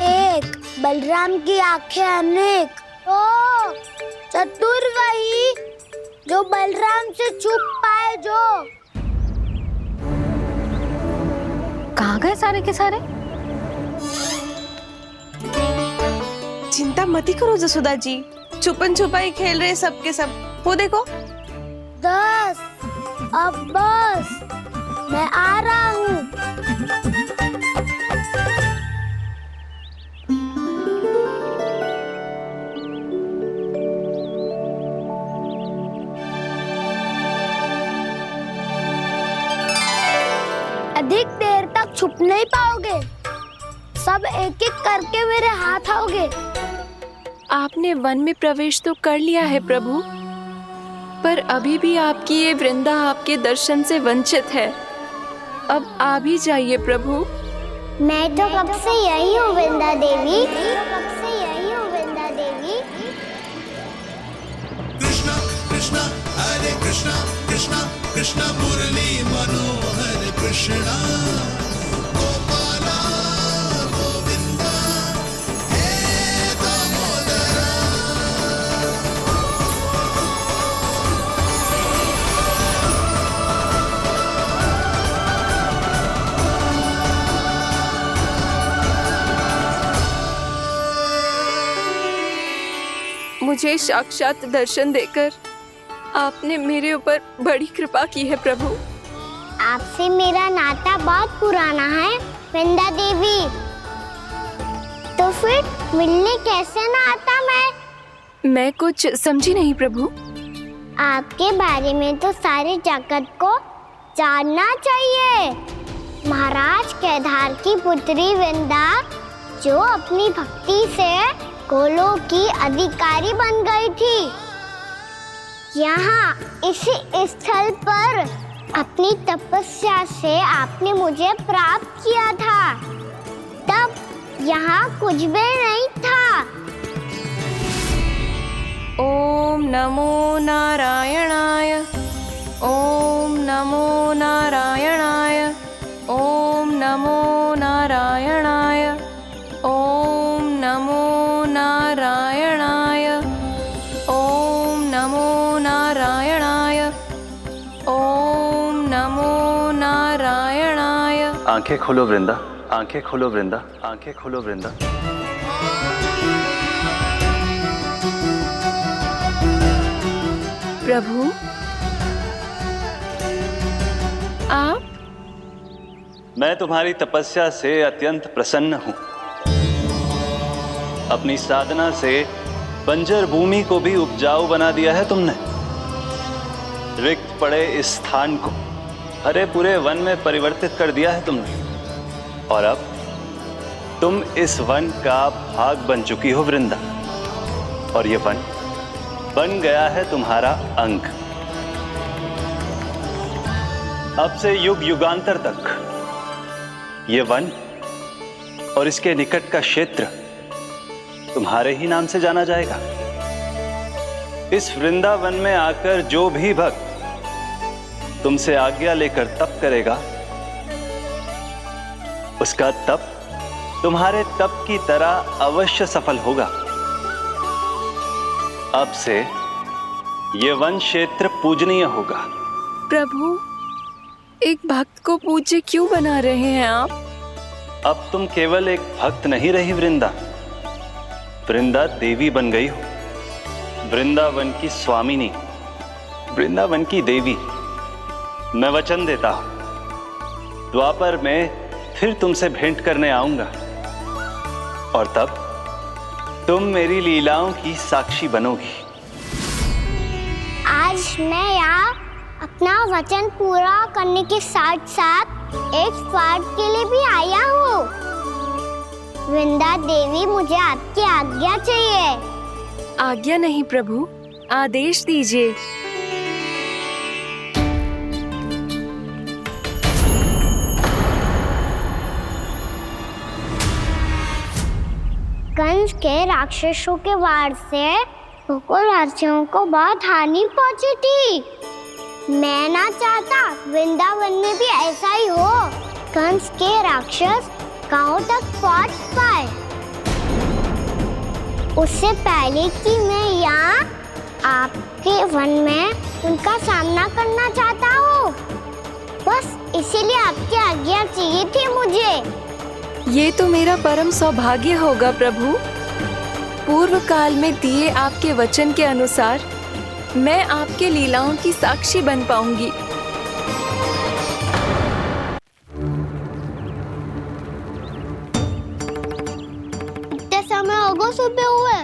S3: एक बलराम की आंखें अनेक, ओ चतुर वही जो बलराम से छुप पाए। जो
S4: कहाँ गए सारे के सारे?
S13: चिंता मत करो जसोदा जी, छुपन छुपाई खेल रहे सबके सब। वो देखो
S3: 10, अब बस, मैं आ रहा हूँ। अधिक देर तक छुप नहीं पाओगे, सब एक एक करके मेरे हाथ आओगे।
S5: आपने वन में प्रवेश तो कर लिया है प्रभु, पर अभी भी आपकी ये वृंदा आपके दर्शन से वंचित है। अब आ भी जाइए प्रभु।
S3: मैं तो कब से यही हूँ वृंदा देवी।
S15: कृष्णा कृष्णा हरे कृष्णा कृष्णा कृष्णा मुरली मनोहर कृष्णा गोपाला गोविंदा हे दामोदरा।
S5: मुझे साक्षात दर्शन देकर आपने मेरे ऊपर बड़ी कृपा की है प्रभु।
S3: आपसे मेरा नाता बहुत पुराना है वृंदा देवी, तो फिर मिलने कैसे ना आता
S5: मैं कुछ समझी नहीं प्रभु।
S3: आपके बारे में तो सारे जगत को जानना चाहिए। महाराज केदार की पुत्री वृंदा जो अपनी भक्ति से गोलोक की अधिकारी बन गई थी। यहाँ इसी स्थल पर अपनी तपस्या से आपने मुझे प्राप्त किया था। तब यहाँ कुछ भी नहीं था।
S5: ओम नमो नारायणाय। ओम नमो नारायणाय। ओम नमो नारायणाय। ओम नमो नारायणाय। ओम नमो नारायणाय। ओम नमो नारायणाय।
S16: आंखें खोलो वृंदा, आंखें खोलो वृंदा, आंखें खोलो वृंदा।
S5: प्रभु, आप?
S16: मैं तुम्हारी तपस्या से अत्यंत प्रसन्न हूं। अपनी साधना से बंजर भूमि को भी उपजाऊ बना दिया है तुमने। रिक्त पड़े इस स्थान को हरे पूरे वन में परिवर्तित कर दिया है तुमने। और अब तुम इस वन का भाग बन चुकी हो वृंदा। और ये वन बन गया है तुम्हारा अंग। अब से युग युगांतर तक ये वन और इसके निकट का क्षेत्र तुम्हारे ही नाम से जाना जाएगा। इस वृंदावन में आकर जो भी भक्त तुमसे आज्ञा लेकर तप करेगा, उसका तप तुम्हारे तप की तरह अवश्य सफल होगा। अब से ये वन क्षेत्र पूजनीय होगा।
S5: प्रभु, एक भक्त को पूज्य क्यों बना रहे हैं आप?
S16: अब तुम केवल एक भक्त नहीं रही वृंदा, वृंदा देवी बन गई हो। वृंदावन की स्वामिनी, वृंदावन की देवी। मैं वचन देता हूं, द्वापर में फिर तुमसे भेंट करने आऊंगा और तब तुम मेरी लीलाओं की साक्षी बनोगी।
S3: आज मैं यहाँ अपना वचन पूरा करने के साथ साथ एक स्वार्थ के लिए भी आया हूँ। वृंदा देवी, मुझे आपकी आज्ञा चाहिए।
S5: आज्ञा नहीं प्रभु, आदेश दीजिए।
S3: कंस के राक्षसों के वार से गोकुलवासियों को बहुत हानि पहुंची थी। मैं ना चाहता वृंदावन में भी ऐसा ही हो। कंस के राक्षस गांव तक पहुंच पाए, उससे पहले कि मैं यहाँ आपके वन में उनका सामना करना चाहता हूँ। बस इसीलिए आपकी आज्ञा चाहिए थी मुझे।
S5: ये तो मेरा परम सौभाग्य होगा प्रभु। पूर्व काल में दिए आपके वचन के अनुसार मैं आपके लीलाओं की साक्षी बन पाऊंगी।
S3: इतना समय होगा सुबह हुए।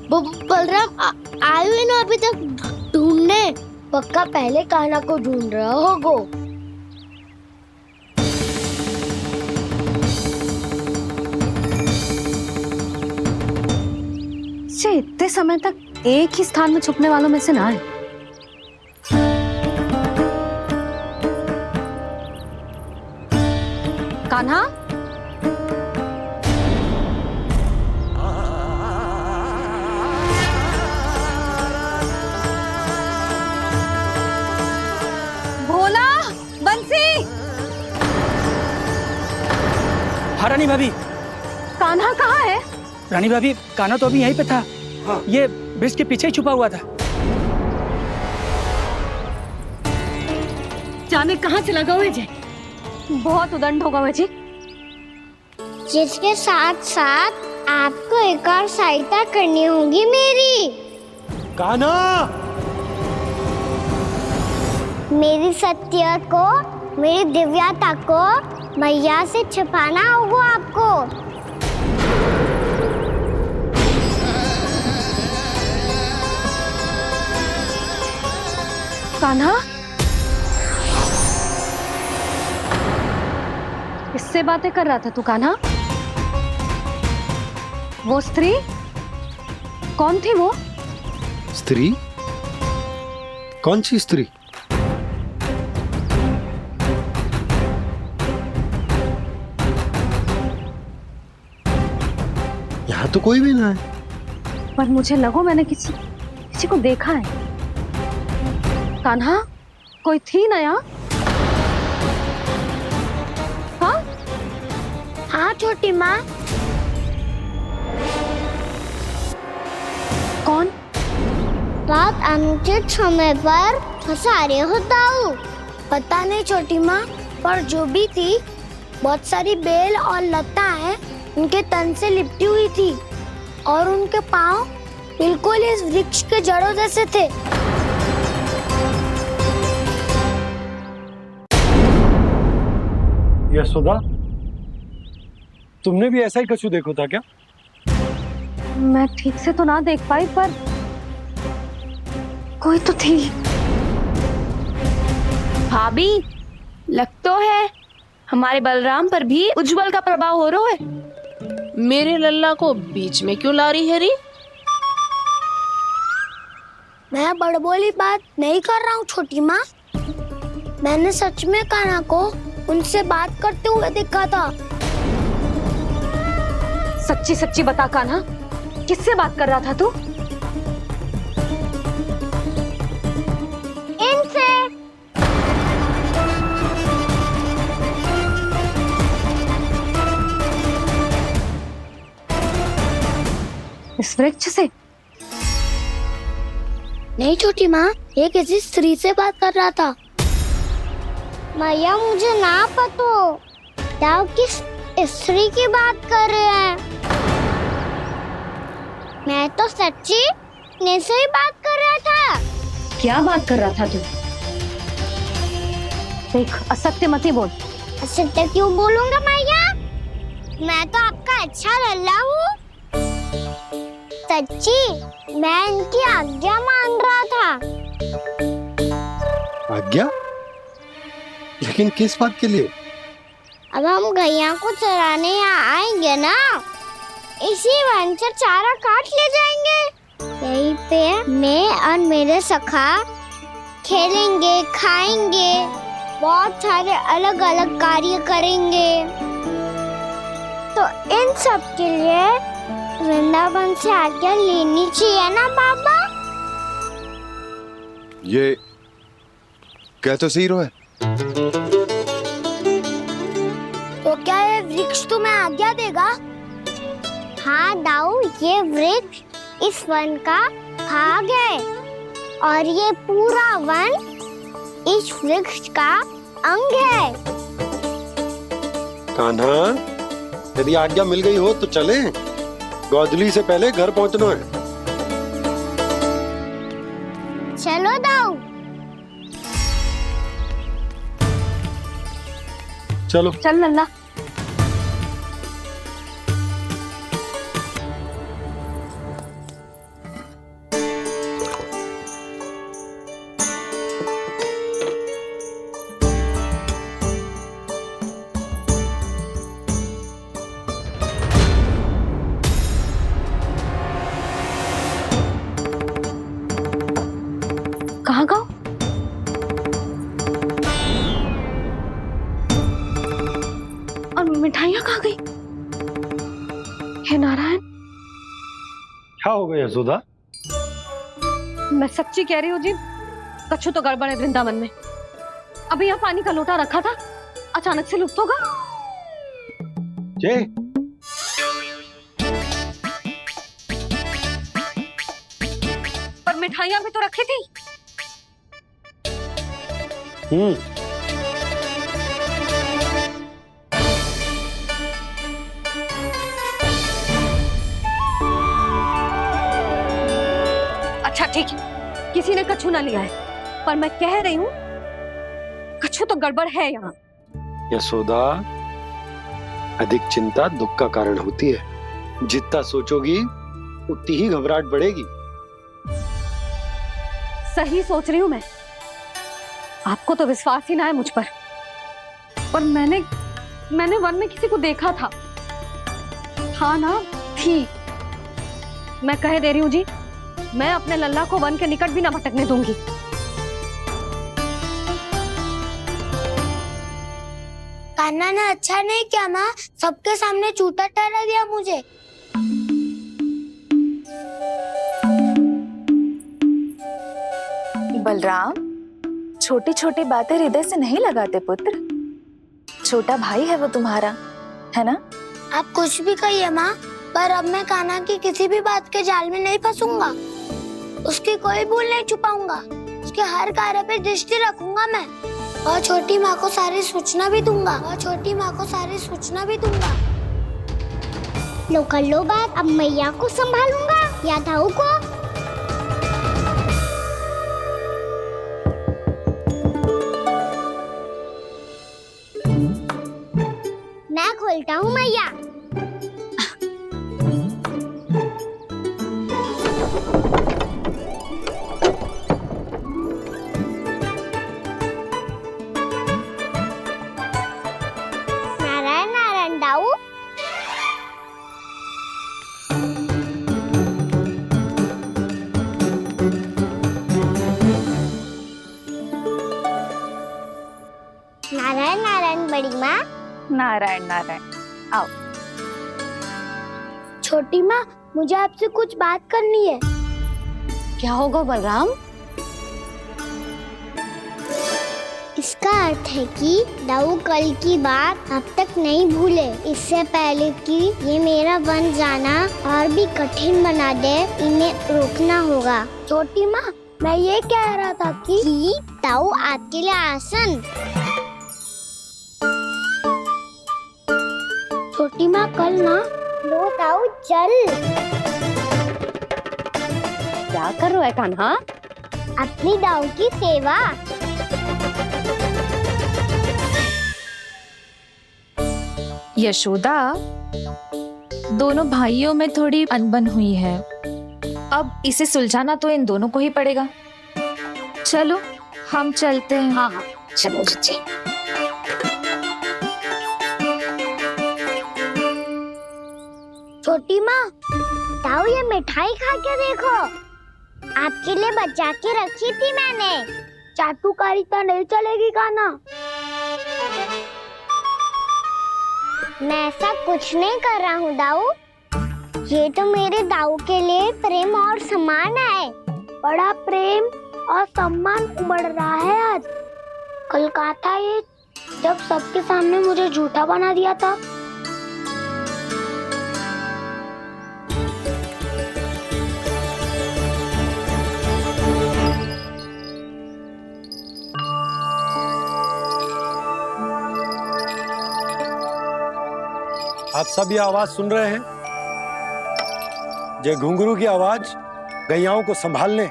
S3: बलराम आए हुए ना अभी तक ढूंढने। पक्का पहले कान्हा को ढूंढ रहा होगा।
S4: इतने समय तक एक ही स्थान में छुपने वालों में से ना है। कान्हा, भोला, बंसी।
S11: हाँ रानी भाभी।
S4: कान्हा कहाँ है?
S11: रानी भाभी, कान्हा तो अभी यहीं पे था। हाँ। ये ब्रिज के पीछे ही छुपा हुआ था।
S4: जाने कहाँ चला गया है? बहुत उदंड होगा जी।
S3: जिसके साथ साथ आपको एक और सहायता करनी होगी मेरी।
S2: कान्हा,
S3: मेरी सत्य को, मेरी दिव्यता को मैया से छिपाना होगा आपको।
S4: कान्हा, किससे बातें कर रहा था तू कान्हा? वो स्त्री कौन थी? वो
S1: स्त्री?
S2: कौन सी स्त्री? यहाँ तो कोई भी ना है।
S4: पर मुझे लगो मैंने किसी को देखा है। कान्हा, कोई थी ना यहाँ? हाँ?
S3: हाँ छोटी माँ।
S4: कौन?
S3: रात अनुचित समय पर फंसा रहे हो दाऊ। पता नहीं छोटी माँ, पर जो भी थी बहुत सारी बेल और लता है उनके तन से लिपटी हुई थी और उनके पाँव बिल्कुल इस वृक्ष के जड़ों जैसे थे।
S2: यशोदा, तुमने भी ऐसा ही कछू देखो था क्या?
S4: मैं ठीक से तो ना देख पाई, पर कोई तो थी।
S5: भाभी, लग तो है हमारे बलराम पर भी उज्जवल का प्रभाव हो रहा है।
S13: मेरे लल्ला को बीच में क्यों ला रही है री?
S3: मैं बड़बोली बात नहीं कर रहा हूँ छोटी माँ। मैंने सच में कान्हा को उनसे बात करते हुए देखा था।
S4: सच्ची सच्ची बता कान्हा, किससे बात कर रहा था तू?
S3: इनसे।
S4: इस वृक्ष से?
S3: नहीं छोटी माँ, ये किसी स्त्री से बात कर रहा था। मैया मुझे ना पतो दाऊ किस स्त्री की बात कर रहे हैं। मैं तो सच्ची ने से ही बात कर रहा था।
S4: क्या बात कर रहा था तू? देख, असत्य मत ही बोल।
S3: असत्य क्यों बोलूंगा मैया? मैं तो आपका अच्छा लल्ला हूँ। सच्ची मैं इनकी आज्ञा मान रहा था।
S2: आज्ञा? लेकिन किस बात के लिए?
S3: अब हम गैया को चराने यहाँ आएंगे ना, इसी वन से चारा काट ले जाएंगे। यहीं पे मैं और मेरे सखा खेलेंगे, खाएंगे, बहुत सारे अलग अलग कार्य करेंगे। तो इन सब के लिए वृंदावन से आज्ञा लेनी चाहिए ना बाबा?
S12: ये क्या तो सही रो है।
S3: तो क्या ये वृक्ष तुम्हें आज्ञा देगा? हाँ दाऊ, ये वृक्ष इस वन का भाग है और ये पूरा वन इस वृक्ष का अंग है।
S2: कान्हा, यदि आज्ञा मिल गई हो तो चले। गोधली से पहले घर पहुंचना है।
S3: चलो दाऊ।
S2: चलो
S4: चल लल्ला। कहाँ गो? और मिठाइयाँ कहाँ गई? हे नारायण,
S2: क्या हो गया यशोदा?
S4: मैं सच्ची कह रही हूँ जी, कछु तो गड़बड़ है वृंदावन में। अभी यहाँ पानी का लोटा रखा था, अचानक से लुप्त होगा।
S2: जय,
S4: पर मिठाइयाँ भी तो रखी थी। अच्छा ठीक है, किसी ने कछु ना लिया है, पर मैं कह रही हूँ कछु तो गड़बड़ है यहाँ।
S2: यशोदा, अधिक चिंता दुख का कारण होती है। जितना सोचोगी उतनी ही घबराहट बढ़ेगी।
S4: सही सोच रही हूँ मैं। आपको तो विश्वास ही ना है मुझ पर मैंने वन में किसी को देखा था। हाँ ना, थी। मैं कह दे रही हूँ जी, मैं अपने लल्ला को वन के निकट भी ना भटकने दूंगी।
S3: कान्हा ने अच्छा नहीं किया माँ, सबके सामने झूठा ठहरा दिया मुझे।
S17: बलराम, छोटी छोटी बातें हृदय से नहीं लगाते पुत्र। छोटा भाई है वो तुम्हारा, है ना?
S3: आप कुछ भी कहिए माँ, पर अब मैं कान्हा की किसी भी बात के जाल में नहीं फंसूंगा। उसकी कोई भूल नहीं छुपाऊंगा। उसके हर कार्य पे दृष्टि रखूंगा मैं, और छोटी माँ को सारी सूचना भी दूंगा। लो कर लो बात, अब मैया को संभालूंगा या दाऊ को। मैं खोलता हूँ मैया। नारायण नारायण दाऊ। नारायण नारायण बड़ी माँ।
S17: नारायण नारायण, आओ।
S3: छोटी माँ, मुझे आपसे कुछ बात करनी है।
S4: क्या होगा बलराम?
S3: इसका अर्थ है कि दाऊ कल की बात अब तक नहीं भूले। इससे पहले कि ये मेरा वन जाना और भी कठिन बना दे, इन्हें रोकना होगा। छोटी माँ, मैं ये कह रहा था कि दाऊ आपके लिए आसन। छोटी माँ, कल ना लो दाऊ चल।
S4: क्या कर रहा है कान्हा?
S3: अपनी दाऊ की सेवा।
S17: यशोदा, दोनों भाइयों में थोड़ी अनबन हुई है। अब इसे सुलझाना तो इन दोनों को ही पड़ेगा। चलो हम चलते हैं।
S4: हाँ हाँ, चलो बच्चे।
S3: छोटी माँ, दाऊ ये मिठाई खा के देखो। आपके लिए बचा के रखी थी मैंने। चाटुकारिता नहीं चलेगी कान्हा। मैं ऐसा कुछ नहीं कर रहा हूँ दाऊ। ये तो मेरे दाऊ के लिए प्रेम और सम्मान है। बड़ा प्रेम और सम्मान उमड़ रहा है आज। कल कहा था ये, जब सबके सामने मुझे झूठा बना दिया था।
S2: आप सब ये आवाज सुन रहे हैं? ये घुंघरू की आवाज गैयाओं को संभालने,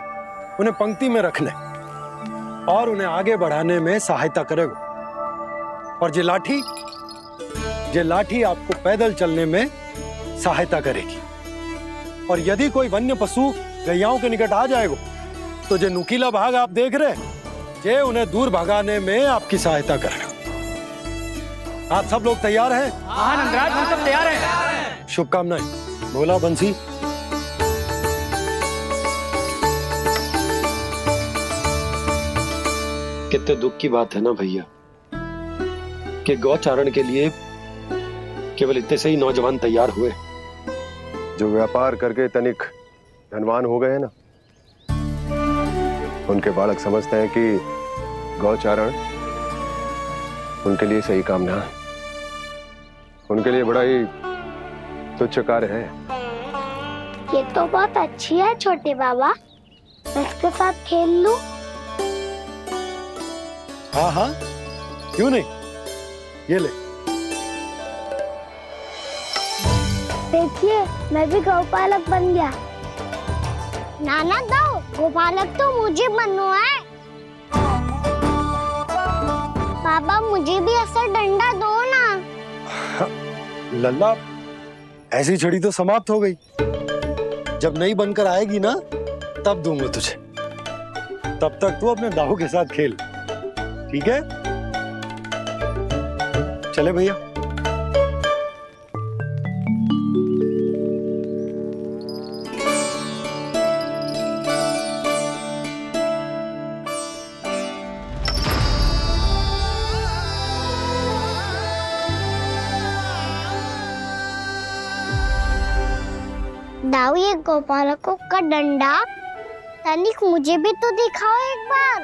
S2: उन्हें पंक्ति में रखने और उन्हें आगे बढ़ाने में सहायता करेगा। और ये लाठी आपको पैदल चलने में सहायता करेगी। और यदि कोई वन्य पशु गैयाओं के निकट आ जाएगा तो जो नुकीला भाग आप देख रहे हैं, ये उन्हें दूर भगाने में आपकी सहायता करेगा। आप सब लोग तैयार हैं?
S9: हाँ नंदराज, हम सब तैयार हैं।
S2: शुभकामनाएं। भोला, बंसी। कितने दुख की बात है ना भैया कि गौचारण के लिए केवल इतने से ही नौजवान तैयार हुए।
S12: जो व्यापार करके तनिक धनवान हो गए ना, उनके बालक समझते हैं कि गौचारण उनके लिए सही काम ना है। उनके लिए बड़ा ही तुच्छ कार्य है।
S3: ये तो बहुत अच्छी है छोटे बाबा, मैं इसके साथ खेल लूं?
S2: हाँ हाँ, क्यों नहीं। ये ले।
S3: देखिए, मैं भी गौपालक बन गया। नाना दो, गौपालक तो मुझे बनना है। बाबा मुझे भी ऐसा डंडा दो ना।
S2: लल्ला, ऐसी छड़ी तो समाप्त हो गई। जब नई बनकर आएगी ना, तब दूंगा तुझे। तब तक तू अपने दाऊ के साथ खेल, ठीक है? चले भैया।
S3: दाऊ, ये गोपालकों का डंडा तनिक मुझे भी तो दिखाओ एक बार।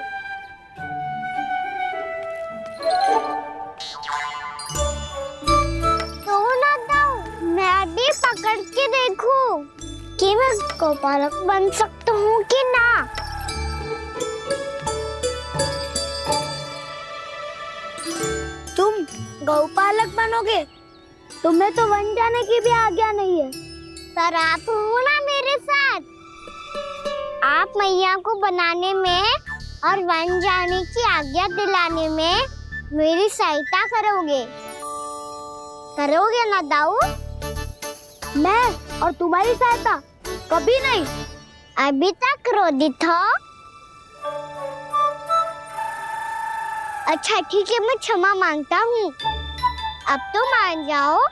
S3: तो ना दाऊ, मैं भी पकड़ के देखूं कि मैं गोपालक बन सकता हूँ कि ना। तुम गौपालक बनोगे? तुम्हें तो वन जाने की भी आज्ञा नहीं है। पर आप हो ना मेरे साथ। आप मैया को बनाने में और वन जाने की आज्ञा दिलाने में मेरी सहायता करोगे? करोगे ना दाऊ? मैं और तुम्हारी सहायता कभी नहीं। अभी तक क्रोधित हो? अच्छा ठीक है, मैं क्षमा मांगता हूँ। अब तो मान जाओ।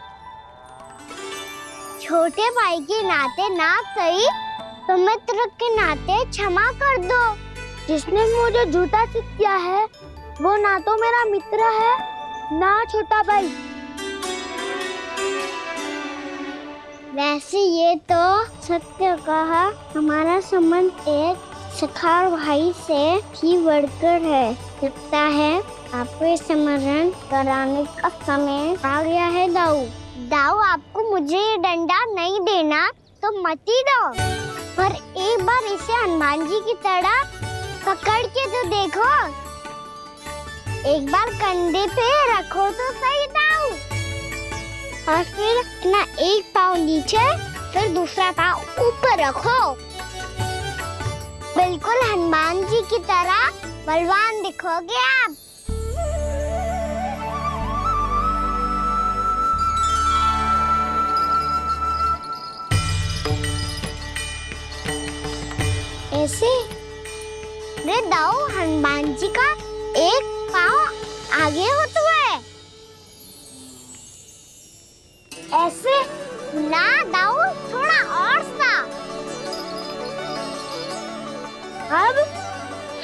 S3: छोटे भाई के नाते ना सही तो मित्र के नाते क्षमा कर दो। जिसने मुझे झूठा सिद्ध किया है वो ना तो मेरा मित्र है ना छोटा भाई। वैसे ये तो सत्य कहा, हमारा संबंध एक सखा भाई से भी बढ़कर है। लगता है आपको स्मरण कराने का समय आ गया है दाऊ। दाऊ, आपको मुझे ये डंडा नहीं देना तो मत ही दो, पर एक बार इसे हनुमान जी की तरह पकड़ के तो देखो। एक बार कंधे पे रखो तो सही दाऊ, और फिर अपना एक पाँव नीचे फिर दूसरा पाँव ऊपर रखो। बिल्कुल हनुमान जी की तरह बलवान दिखोगे आप। ऐसे रे दाऊ, हनुमान जी का एक पाँव आगे होता है। ऐसे ना दाऊ, थोड़ा और सा। अब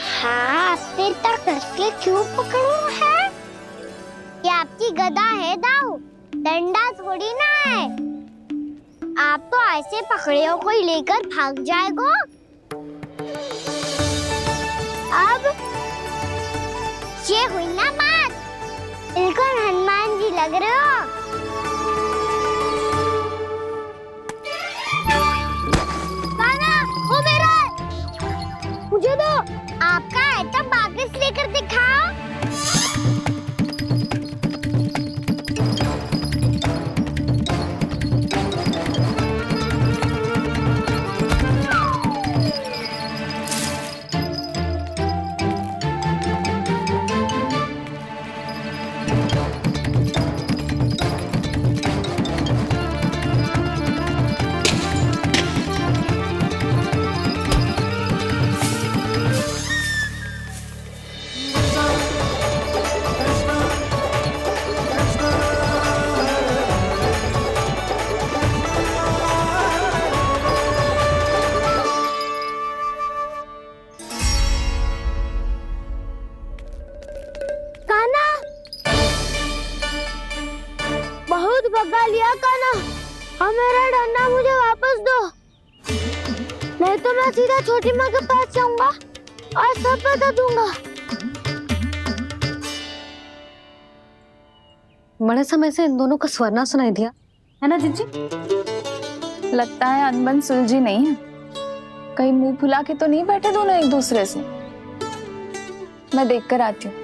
S3: हाथ पे तक करके क्यों पकड़ो है? ये आपकी गदा है दाऊ, डंडा थोड़ी ना है। आप तो ऐसे पकड़े हो कोई लेकर भाग जाएगा। अब ये हुई ना बात, बिल्कुल हनुमान जी लग रहे हो। कान्हा, वो मेरा है। मुझे दो। आपका है तब वापस लेकर दिखाओ। भगा लिया कान्हा, अब मेरा डंडा मुझे वापस दो, नहीं तो मैं सीधा छोटी माँ के पास जाऊंगा और सब बता दूंगा।
S4: बड़े समय से इन दोनों का स्वर ना सुनाई दिया है ना जीजी?
S5: लगता है अनबन सुलझी नहीं है। कहीं मुंह फुला के तो नहीं बैठे दोनों एक दूसरे से। मैं देख कर आती हूँ।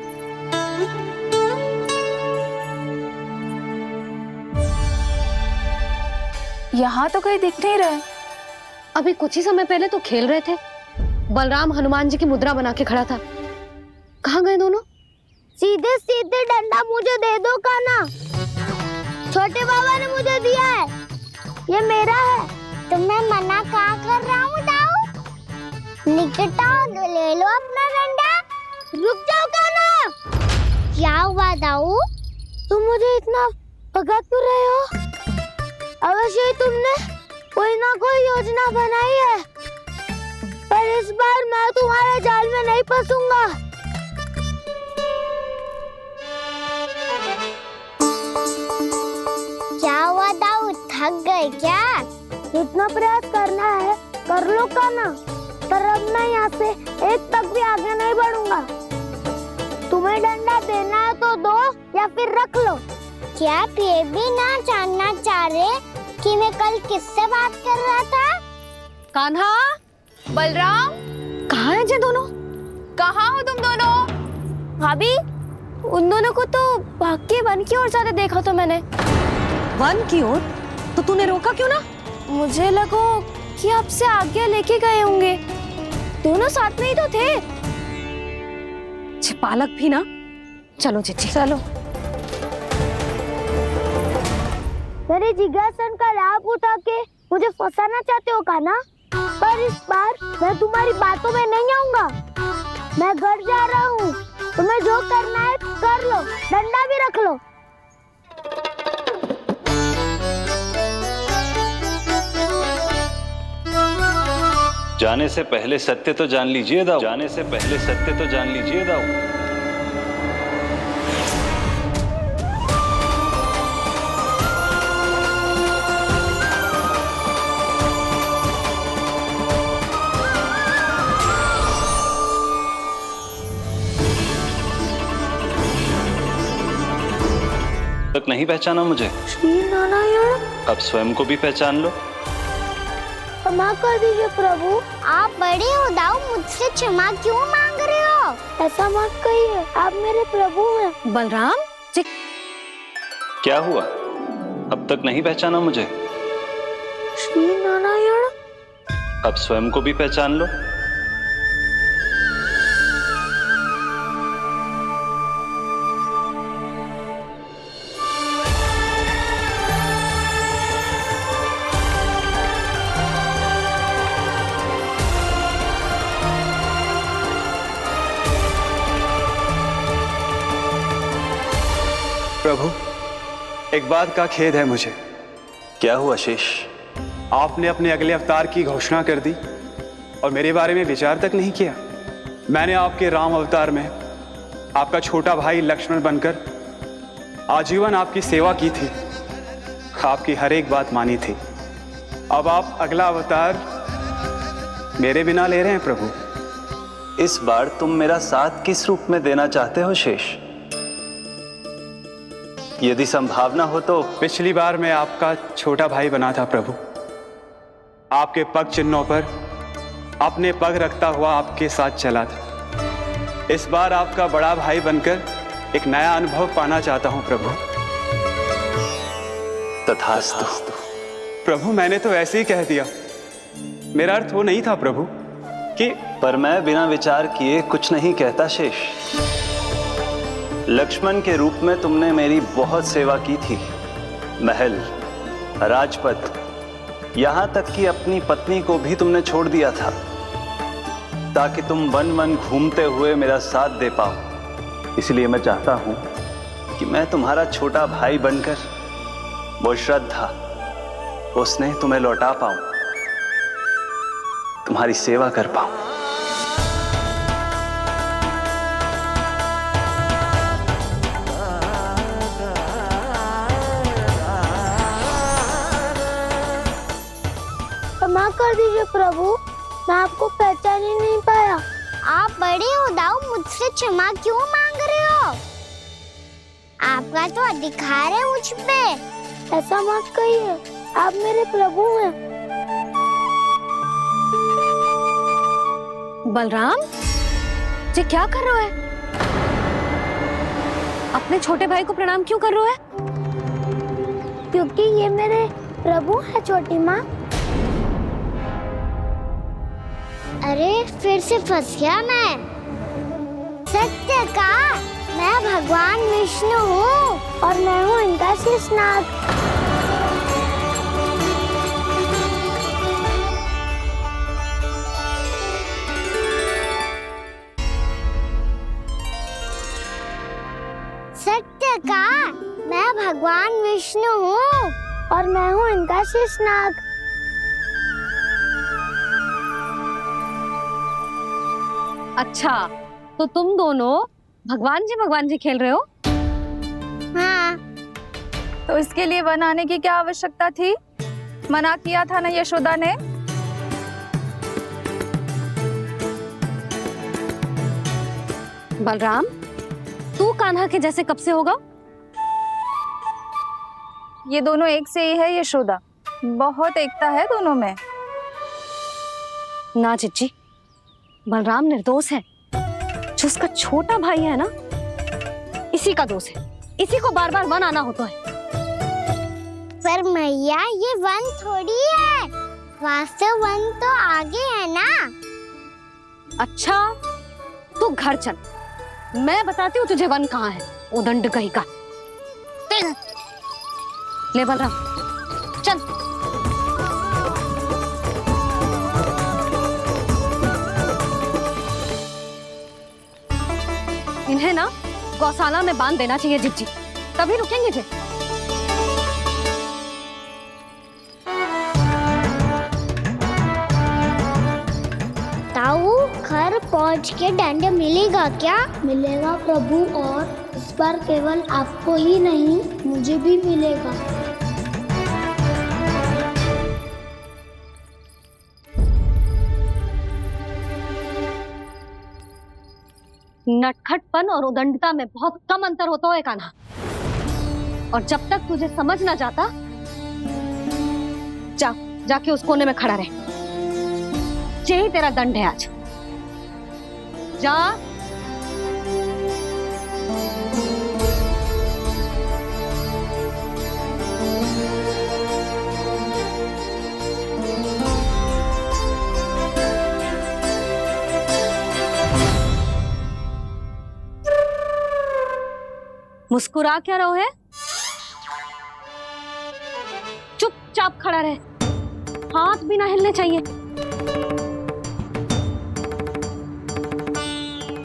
S5: यहाँ तो कहीं दिख नहीं रहा है।
S4: अभी कुछ ही समय पहले तो खेल रहे थे। बलराम हनुमान जी की मुद्रा बना के खड़ा था। कहाँ गए दोनों?
S3: सीधे सीधे डंडा मुझे दे दो कान्हा, छोटे बाबा ने मुझे दिया है, ये मेरा है। तो मैं मना कहाँ कर रहा हूँ दाऊ? निकट आओ, ले लो अपना डंडा। रुक जाओ कान्हा। क्या हुआ दाऊ? तुम मुझे इतना भगा क्यों रहे हो? अवश्य ही तुमने कोई ना कोई योजना बनाई है, पर इस बार मैं तुम्हारे जाल में नहीं फंसूंगा। क्या हुआ दाऊ, थक गए क्या? जितना प्रयास करना है कर लो कान्हा, पर अब मैं यहाँ से एक तक भी आगे नहीं बढ़ूंगा। तुम्हें डंडा देना है तो दो या फिर रख लो। क्या आप ये भी ना जानना चाह रहे कि मैं कल किससे बात कर रहा था?
S4: कान्हा, बलराम, कहाँ है ये दोनों? कहाँ हो तुम दोनों?
S3: भाभी, उन दोनों को तो भाग के वन की ओर जाते देखा तो मैंने।
S4: वन की ओर? तो तूने रोका क्यों ना?
S3: मुझे लगो कि आपसे आगे लेके गए होंगे। दोनों साथ में ही तो थे।
S4: पालक भी ना। चलो चिट्ठी, चलो।
S3: मेरे जिज्ञासन का लाभ उठा के मुझे फंसाना चाहते हो कान्हा? पर इस बार मैं तुम्हारी बातों में नहीं आऊंगा। मैं घर जा रहा हूँ। तुम्हें जो करना है कर लो, डंडा भी रख लो।
S16: जाने से पहले सत्य तो जान लीजिए दाऊ। जाने से पहले सत्य तो जान लीजिए दाऊ। तक नहीं पहचाना मुझे?
S3: श्री नारायण।
S16: अब स्वयं को भी पहचान लो।
S3: क्षमा कर दीजिए प्रभु। आप बड़े हो दाऊ, मुझसे क्षमा क्यों मांग रहे हो? ऐसा मत कहिए, आप मेरे प्रभु हैं।
S4: बलराम,
S16: क्या हुआ? अब तक नहीं पहचाना मुझे?
S3: श्री नारायण।
S16: अब स्वयं को भी पहचान लो।
S18: प्रभु, एक बात का खेद है मुझे।
S16: क्या हुआ शेष?
S18: आपने अपने अगले अवतार की घोषणा कर दी और मेरे बारे में विचार तक नहीं किया। मैंने आपके राम अवतार में आपका छोटा भाई लक्ष्मण बनकर आजीवन आपकी सेवा की थी, आपकी हर एक बात मानी थी। अब आप अगला अवतार मेरे बिना ले रहे हैं प्रभु।
S16: इस बार तुम मेरा साथ किस रूप में देना चाहते हो शेष? यदि संभावना हो तो।
S18: पिछली बार मैं आपका छोटा भाई बना था प्रभु। आपके पग चिन्हों पर अपने पग रखता हुआ आपके साथ चला था। इस बार आपका बड़ा भाई बनकर एक नया अनुभव पाना चाहता हूं प्रभु।
S16: तथास्तु।
S18: प्रभु, मैंने तो ऐसे ही कह दिया। मेरा अर्थ वो नहीं था प्रभु कि।
S16: पर मैं बिना विचार किए कुछ नहीं कहता शेष। लक्ष्मण के रूप में तुमने मेरी बहुत सेवा की थी। महल, राजपथ, यहां तक कि अपनी पत्नी को भी तुमने छोड़ दिया था ताकि तुम वन वन घूमते हुए मेरा साथ दे पाओ। इसलिए मैं चाहता हूं कि मैं तुम्हारा छोटा भाई बनकर वो श्रद्धा, वो स्नेह तुम्हें लौटा पाऊं, तुम्हारी सेवा कर पाऊं।
S3: क्षमा कर दीजिए प्रभु, मैं आपको पहचान ही नहीं पाया। आप बड़े हो दाऊ, मुझसे क्षमा क्यों मांग रहे हो? आपका तो अधिकार है मुझ पे। ऐसा मत कहिए, आप मेरे प्रभु हैं।
S4: बलराम, ये क्या कर रहा है? अपने छोटे भाई को प्रणाम क्यों कर रहा है?
S3: क्योंकि ये मेरे प्रभु है छोटी माँ। अरे फिर से फंस गया मैं। सत्य का मैं भगवान विष्णु हूँ और मैं हूँ इनका शेषनाग। सत्य का मैं भगवान विष्णु हूँ और मैं हूँ इनका शेषनाग।
S4: अच्छा, तो तुम दोनों भगवान जी खेल रहे हो?
S3: हाँ।
S17: तो इसके लिए वन आने की क्या आवश्यकता थी? मना किया था ना यशोदा ने।
S4: बलराम, तू कान्हा के जैसे कब से होगा?
S17: ये दोनों एक से ही है यशोदा, बहुत एकता है दोनों में।
S4: ना चिच्ची, बलराम निर्दोष है। जो उसका छोटा भाई है ना, इसी का दोष है। इसी को बार बार वन आना होता है।
S3: पर मैया ये वन थोड़ी है, वास्तव वन तो आगे है ना।
S4: अच्छा, तू घर चल, मैं बताती हूँ तुझे वन कहाँ है। उदंड कहीं का। ले बलराम, चल। इन्हें ना गौशाला में बांध देना चाहिए जिज्जी, तभी रुकेंगे जे।
S3: ताऊ, घर पहुंच के दंड मिलेगा क्या?
S19: मिलेगा प्रभु, और इस बार केवल आपको ही नहीं मुझे भी मिलेगा।
S4: नटखटपन और उदंडता में बहुत कम अंतर होता है कान्हा, और जब तक तुझे समझ ना जाता, जाके उस कोने में खड़ा रहे। यही तेरा दंड है आज। जा। मुस्कुरा क्या रहो है? चुपचाप खड़ा रहे, हाथ भी ना हिलने चाहिए।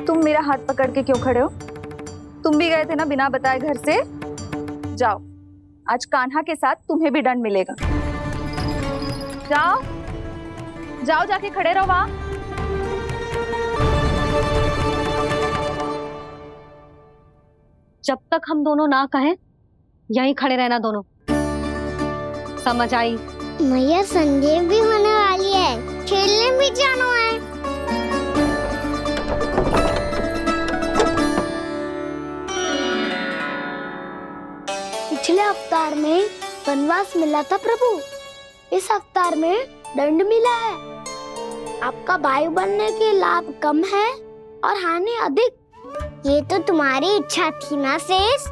S17: तुम मेरा हाथ पकड़ के क्यों खड़े हो? तुम भी गए थे ना बिना बताए घर से। जाओ, आज कान्हा के साथ तुम्हें भी दंड मिलेगा। जाओ जाओ, जाके खड़े रहो वहां।
S4: जब तक हम दोनों ना कहें, यहीं खड़े रहना दोनों। समझ आई?
S3: मैया, संध्या भी होने वाली है, खेलने भी जाना है।
S19: पिछले अवतार में वनवास मिला था प्रभु, इस अवतार में दंड मिला है। आपका भाई बनने के लाभ कम है और हानि अधिक।
S3: ये तो तुम्हारी इच्छा थी ना शेष।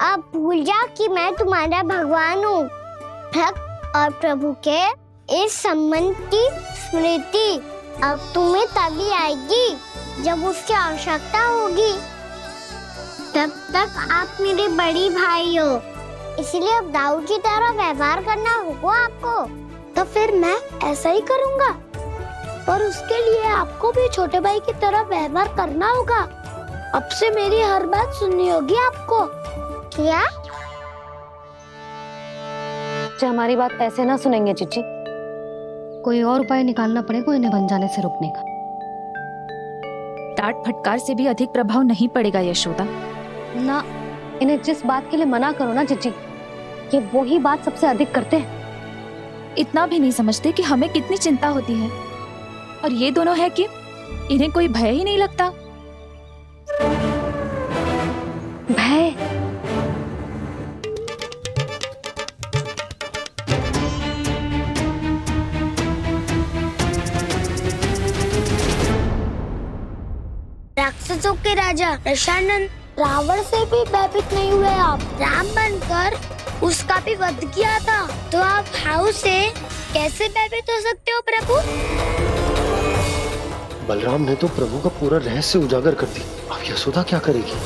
S3: अब भूल जाओ कि मैं तुम्हारा भगवान हूँ। भक्त और प्रभु के इस संबंध की स्मृति अब तुम्हें तभी आएगी जब उसकी आवश्यकता होगी। तब तक आप मेरे बड़ी भाई हो, इसलिए अब दाऊ की तरह व्यवहार करना होगा आपको।
S19: तो फिर मैं ऐसा ही करूँगा, पर उसके लिए आपको भी छोटे भाई की तरह व्यवहार करना होगा। अब से मेरी हर बात सुननी होगी आपको।
S3: क्या?
S4: जो हमारी बात ऐसे ना सुनेंगे चिच्ची, कोई और उपाय निकालना पड़ेगा इन्हें बन जाने से रोकने का।
S17: डांट फटकार से भी अधिक प्रभाव नहीं पड़ेगा यशोदा।
S4: ना, इन्हें जिस बात के लिए मना करो ना चिच्ची, ये वही बात सबसे अधिक करते हैं।
S17: इतना भी नहीं समझते कि हमें कितनी चिंता होती है, और ये दोनों है कि इन्हें कोई भय ही नहीं लगता।
S4: भय?
S19: राक्षसों के राजा दशानन रावण से भी भयभीत नहीं हुए आप। राम बनकर उसका भी वध किया था, तो आप हाउ से कैसे भयभीत हो सकते हो प्रभु?
S2: बलराम ने तो प्रभु का पूरा रहस्य उजागर कर दी। अब यशोदा क्या करेगी?